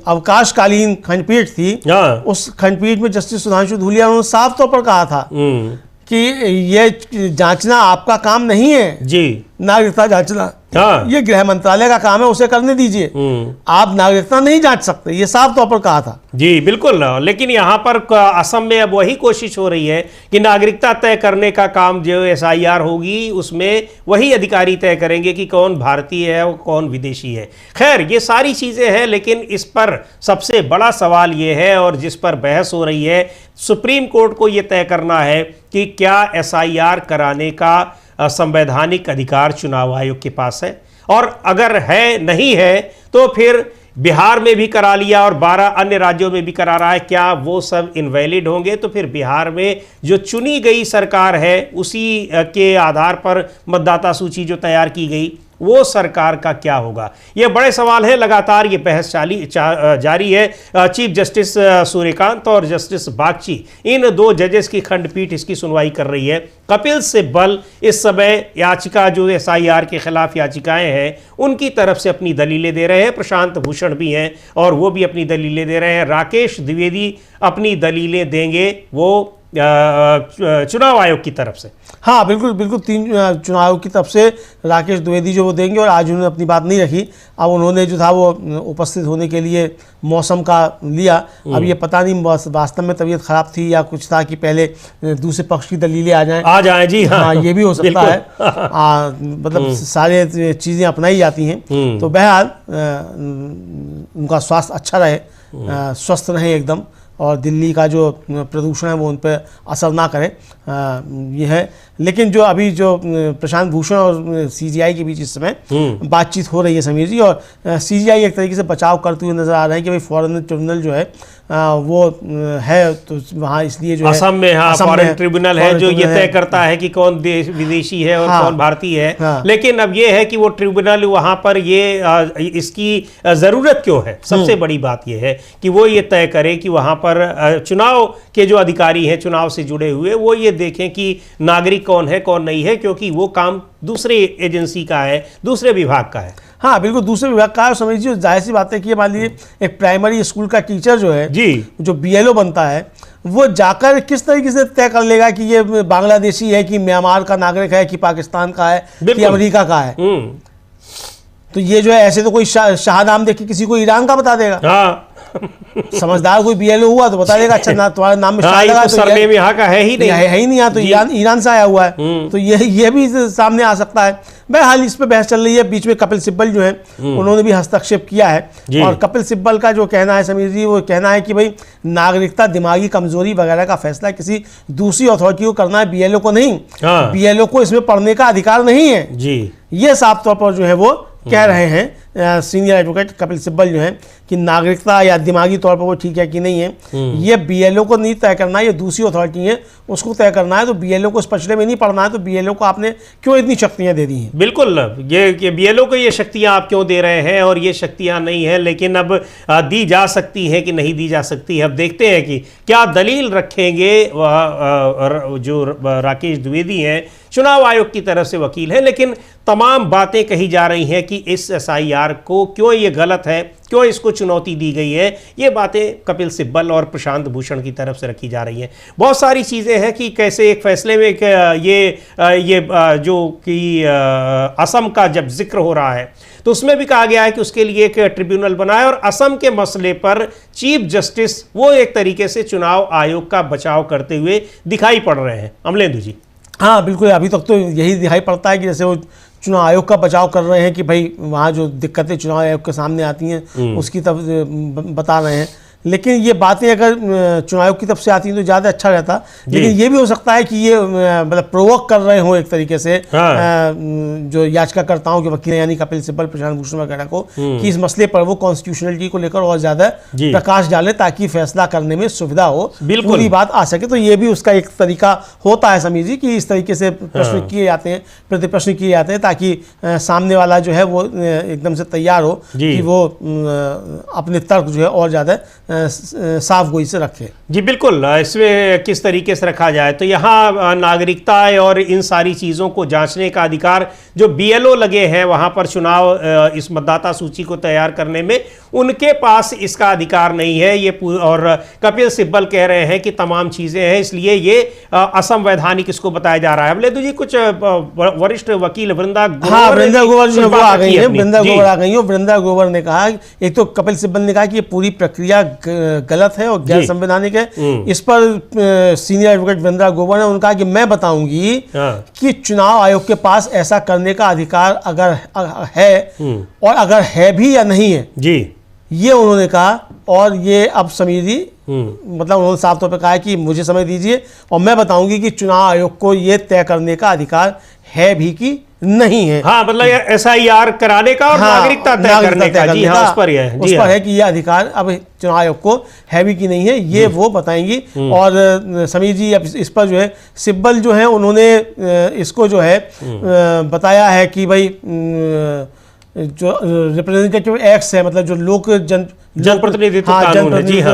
अवकाशकालीन खंडपीठ थी, उस खंडपीठ में जस्टिस सुधांशु धूलिया उन्होंने साफ तौर पर कहा था कि ये जांचना आपका काम नहीं है जी, नागरिकता जांचना ये गृह मंत्रालय का काम है, उसे करने दीजिए। आप नागरिकता नहीं जांच सकते, ये साफ तौर पर कहा था। जी बिल्कुल। लेकिन यहाँ पर असम में अब वही कोशिश हो रही है कि नागरिकता तय करने का काम जो SIR होगी उसमें वही अधिकारी तय करेंगे कि कौन भारतीय है और कौन विदेशी है। खैर, ये सारी चीजें हैं, लेकिन इस पर सबसे बड़ा सवाल ये है और जिस पर बहस हो रही है, सुप्रीम कोर्ट को ये तय करना है कि क्या SIR कराने का संवैधानिक अधिकार चुनाव आयोग के पास है, और अगर है नहीं है तो फिर बिहार में भी करा लिया और 12 अन्य राज्यों में भी करा रहा है, क्या वो सब इनवैलिड होंगे? तो फिर बिहार में जो चुनी गई सरकार है उसी के आधार पर मतदाता सूची जो तैयार की गई वो सरकार का क्या होगा? ये बड़े सवाल है। लगातार ये बहस जारी है। चीफ जस्टिस सूर्यकांत और जस्टिस बागची, इन दो जजेस की खंडपीठ इसकी सुनवाई कर रही है। कपिल सिब्बल इस समय याचिका जो SIR के खिलाफ याचिकाएं हैं उनकी तरफ से अपनी दलीलें दे रहे हैं। प्रशांत भूषण भी हैं और वो भी अपनी दलीलें दे रहे हैं। राकेश द्विवेदी अपनी दलीलें देंगे वो चुनाव आयोग की तरफ से। हाँ बिल्कुल बिल्कुल, 3 चुनाव आयोग की तरफ से राकेश द्विवेदी जो वो देंगे, और आज उन्होंने अपनी बात नहीं रखी। अब उन्होंने जो था वो उपस्थित होने के लिए मौसम का लिया। अब ये पता नहीं वास्तव में तबीयत खराब थी या कुछ था कि पहले दूसरे पक्ष की दलीलें आ जाएं जी। हाँ, ये भी हो सकता है। मतलब सारे चीज़ें अपनाई जाती हैं। तो बहरहाल उनका स्वास्थ्य अच्छा रहे, स्वस्थ रहे एकदम, और दिल्ली का जो प्रदूषण है वो उन पर असर ना करे, ये है। लेकिन जो अभी जो प्रशांत भूषण और CGI के बीच इस समय बातचीत हो रही है समीर जी, और CGI एक तरीके से बचाव करते हुए नजर आ रहे हैं कि भाई फॉरेन ट्रिब्यूनल जो है वो है, तो वहाँ इसलिए जो असम में फॉरेन ट्रिब्यूनल है जो ये तय करता है कि कौन विदेशी है और कौन भारतीय है। लेकिन अब ये है कि वो ट्रिब्यूनल वहाँ पर ये इसकी ज़रूरत क्यों है? सबसे बड़ी बात ये है कि वो ये तय करे कि वहाँ पर चुनाव के जो अधिकारी हैं, चुनाव से जुड़े हुए, वो ये देखें कि नागरिक कौन है कौन नहीं है, क्योंकि वो काम दूसरे एजेंसी का है, दूसरे विभाग का है। हाँ बिल्कुल, दूसरे विभाग का। समझ लीजिए जाहिर सी बात है कि मान लीजिए एक प्राइमरी स्कूल का टीचर जो है जी, जो बीएलओ बनता है, वो जाकर किस तरीके से तय कर लेगा कि ये बांग्लादेशी है, कि म्यांमार का नागरिक है, कि पाकिस्तान का है, कि अमेरिका का है। तो ये जो है ऐसे तो कोई शाहनाम देख के किसी को ईरान का बता देगा। हाँ समझदार कोई बीएलओ हुआ तो बता देगा, अच्छा ना तुम्हारे नाम में शाह लगा तो सरनेम यहाँ का है ही नहीं, है ही नहीं, यहाँ तो ईरान से आया हुआ है। तो ये भी सामने आ सकता है। बहरहाल इस पे बहस चल रही है। बीच में कपिल सिब्बल जो है उन्होंने भी हस्तक्षेप किया है, और कपिल सिब्बल का जो कहना है समीर जी, वो कहना है कि भाई नागरिकता दिमागी कमजोरी वगैरह का फैसला किसी दूसरी अथॉरिटी को करना है, बीएलओ को नहीं। बीएलओ को इसमें पढ़ने का अधिकार नहीं है जी। ये साफ तौर पर जो है वो कह रहे हैं सीनियर एडवोकेट कपिल सिब्बल जो है कि नागरिकता या दिमागी तौर पर वो ठीक है कि नहीं है, ये बीएलओ को नहीं तय करना है, ये दूसरी अथॉरिटी है उसको तय करना है। तो बीएलओ को इस पचड़े में नहीं पढ़ना है, तो बीएलओ को आपने क्यों इतनी शक्तियां दे दी हैं? बिल्कुल, ये बीएलओ को ये शक्तियां आप क्यों दे रहे हैं, और ये शक्तियां नहीं है, लेकिन अब दी जा सकती है कि नहीं दी जा सकती है। अब देखते हैं कि क्या दलील रखेंगे जो राकेश द्विवेदी हैं, चुनाव आयोग की तरफ से वकील हैं, लेकिन तमाम बातें कही जा रही हैं कि इस एसआईआर को क्यों ये गलत है, क्यों इसको चुनौती दी गई है। ये बातें कपिल सिब्बल और प्रशांत भूषण की तरफ से रखी जा रही हैं। बहुत सारी चीज़ें हैं कि कैसे एक फैसले में ये जो कि असम का जब जिक्र हो रहा है तो उसमें भी कहा गया है कि उसके लिए एक ट्रिब्यूनल बनाए, और असम के मसले पर चीफ जस्टिस वो एक तरीके से चुनाव आयोग का बचाव करते हुए दिखाई पड़ रहे हैं। अमलेंदु जी। हाँ बिल्कुल, अभी तक तो यही दिखाई पड़ता है कि जैसे वो चुनाव आयोग का बचाव कर रहे हैं कि भाई वहाँ जो दिक्कतें चुनाव आयोग के सामने आती हैं उसकी तरफ बता रहे हैं। लेकिन ये बातें अगर चुनाव आयोग की तरफ से आती हैं तो ज़्यादा अच्छा रहता। लेकिन ये भी हो सकता है कि ये मतलब प्रोवोक कर रहे हो एक तरीके से जो याचिकाकर्ताओं के वकील यानी कपिल सिब्बल, प्रशांत भूषण वगैरह को, कि इस मसले पर वो कॉन्स्टिट्यूशनलिटी को लेकर और ज़्यादा प्रकाश डालें ताकि फैसला करने में सुविधा हो, पूरी बात आ सके। तो ये भी उसका एक तरीका होता है समीर जी, कि इस तरीके से प्रश्न किए जाते हैं, प्रतिप्रश्न किए जाते हैं, ताकि सामने वाला जो है वो एकदम से तैयार हो कि वो अपने तर्क जो है और ज़्यादा साफ गोई से रखे। जी बिल्कुल, इसमें किस तरीके से रखा जाए। तो यहाँ नागरिकता और इन सारी चीज़ों को जांचने का अधिकार जो बीएलओ लगे हैं वहाँ पर चुनाव इस मतदाता सूची को तैयार करने में, उनके पास इसका अधिकार नहीं है। ये और कपिल सिब्बल कह रहे हैं कि तमाम चीज़ें हैं, इसलिए ये असंवैधानिक इसको बताया जा रहा है। अमलेंदु जी, कुछ वरिष्ठ वकील वृंदा ग्रोवर आ गई है। वृंदा ग्रोवर आ गई है। वृंदा ग्रोवर ने कहा, एक तो कपिल सिब्बल ने कहा कि ये पूरी प्रक्रिया गलत है और गैर संवैधानिक है। इस पर सीनियर एडवोकेट वृंदा ग्रोवर ने उनका कि मैं बताऊंगी कि चुनाव आयोग के पास ऐसा करने का अधिकार अगर है और अगर है भी या नहीं है जी, ये उन्होंने कहा। और ये अब समीर जी मतलब उन्होंने साफ तौर पर कहा कि मुझे समय दीजिए और मैं बताऊंगी कि चुनाव आयोग को ये तय करने का अधिकार है भी कि नहीं है। हाँ, मतलब एसआईआर कराने का और नागरिकता तय करने का। जी हाँ, उस पर है कि यह अधिकार अब चुनाव आयोग को है भी कि नहीं है, ये वो बताएंगी। और समीर जी अब इस पर जो है सिब्बल जो है उन्होंने इसको जो है बताया है कि भाई जो रिप्रेजेंटेटिव एक्ट्स है, मतलब जो लोक जनप्रतिनिधित्व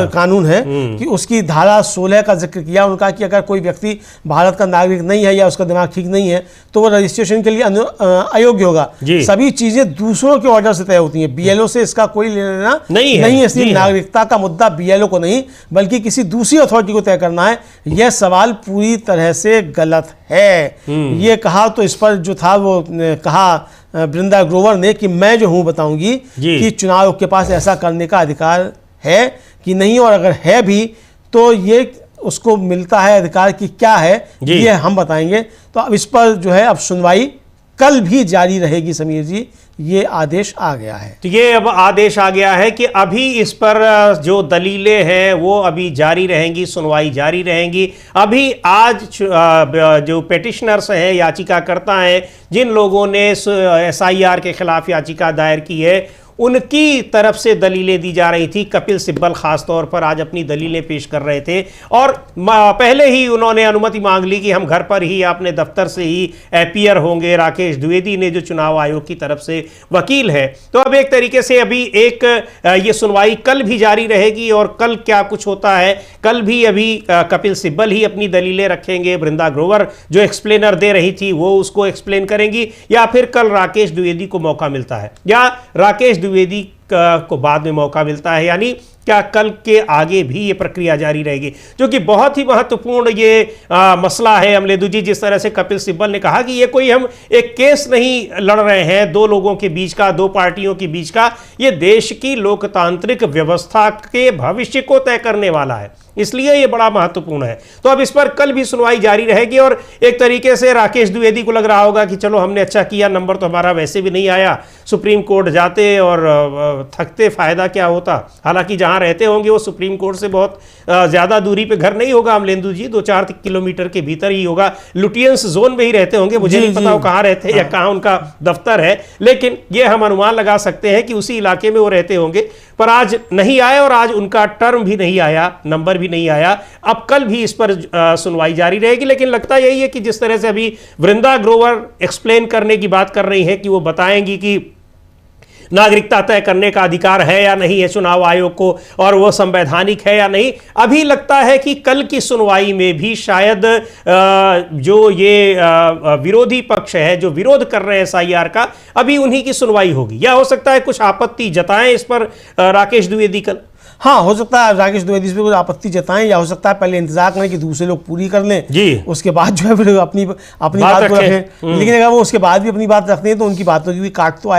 कानून है कि उसकी धारा 16 का जिक्र किया। उनका कि अगर कोई व्यक्ति भारत का नागरिक नहीं है या उसका दिमाग ठीक नहीं है तो वो रजिस्ट्रेशन के लिए अयोग्य होगा। सभी चीजें दूसरों के ऑर्डर से तय होती हैं, बीएलओ से इसका कोई लेना नहीं है। इसलिए नागरिकता का मुद्दा बीएलओ को नहीं बल्कि किसी दूसरी अथॉरिटी को तय करना है। यह सवाल पूरी तरह से गलत है, ये कहा। तो इस पर जो था वो कहा वृंदा ग्रोवर ने कि मैं जो हूं बताऊंगी कि चुनाव आयोग के पास ऐसा करने का अधिकार है कि नहीं, और अगर है भी तो ये उसको मिलता है अधिकार कि क्या है ये हम बताएंगे। तो अब इस पर जो है अब सुनवाई कल भी जारी रहेगी समीर जी, ये आदेश आ गया है। तो ये अब आदेश आ गया है कि अभी इस पर जो दलीलें हैं वो अभी जारी रहेंगी, सुनवाई जारी रहेंगी। अभी आज जो पेटिशनर्स हैं, याचिकाकर्ता हैं, जिन लोगों ने एसआईआर के खिलाफ याचिका दायर की है, उनकी तरफ से दलीलें दी जा रही थी। कपिल सिब्बल खास तौर पर आज अपनी दलीलें पेश कर रहे थे और पहले ही उन्होंने अनुमति मांग ली कि हम घर पर ही अपने दफ्तर से ही अपीयर होंगे। राकेश द्विवेदी ने जो चुनाव आयोग की तरफ से वकील है, तो अब एक तरीके से अभी एक ये सुनवाई कल भी जारी रहेगी और कल क्या कुछ होता है, कल भी अभी कपिल सिब्बल ही अपनी दलीलें रखेंगे, वृंदा ग्रोवर जो एक्सप्लेनर दे रही थी वो उसको एक्सप्लेन करेंगी, या फिर कल राकेश द्विवेदी को मौका मिलता है या राकेश द्विवेदी को बाद में मौका मिलता है, यानी क्या कल के आगे भी ये प्रक्रिया जारी रहेगी, जो कि बहुत ही महत्वपूर्ण ये मसला है। अमलेदु जी, जिस तरह से कपिल सिब्बल ने कहा कि ये कोई हम एक केस नहीं लड़ रहे हैं दो लोगों के बीच का, दो पार्टियों के बीच का, ये देश की लोकतांत्रिक व्यवस्था के भविष्य को तय करने वाला है, इसलिए ये बड़ा महत्वपूर्ण है। तो अब इस पर कल भी सुनवाई जारी रहेगी और एक तरीके से राकेश द्विवेदी को लग रहा होगा कि चलो हमने अच्छा किया, नंबर तो हमारा वैसे भी नहीं आया, सुप्रीम कोर्ट जाते और थकते फायदा क्या होता। हालांकि जहां रहते होंगे वो सुप्रीम कोर्ट से बहुत ज्यादा दूरी पे घर नहीं होगा अमलेंदु जी, 2-4 किलोमीटर के भीतर ही होगा, लुटियंस जोन में ही रहते होंगे, मुझे नहीं पता वो कहाँ रहते हैं या कहाँ उनका दफ्तर है, लेकिन ये हम अनुमान लगा सकते हैं कि उसी इलाके में वो रहते होंगे। पर आज नहीं आए और आज उनका टर्म भी नहीं आया, नंबर भी नहीं आया। अब कल भी इस पर सुनवाई जारी रहेगी, लेकिन लगता यही है कि जिस तरह से अभी वृंदा ग्रोवर एक्सप्लेन करने की बात कर रही है कि वो बताएंगी कि नागरिकता तय करने का अधिकार है या नहीं है चुनाव आयोग को, और वो संवैधानिक है या नहीं, अभी लगता है कि कल की सुनवाई में भी शायद जो ये विरोधी पक्ष है जो विरोध कर रहे हैं SIR का, अभी उन्हीं की सुनवाई होगी, या हो सकता है कुछ आपत्ति जताएं इस पर राकेश द्विवेदी कल। हाँ, हो सकता है राकेश द्विवेदी इस पर कुछ आपत्ति जताएं, या हो सकता है पहले इंतजार करें कि दूसरे लोग पूरी कर लें जी, उसके बाद जो है फिर अपनी बात को रखें। लेकिन अगर वो उसके बाद भी अपनी बात रखते हैं तो उनकी बातों की भी काट तो आए।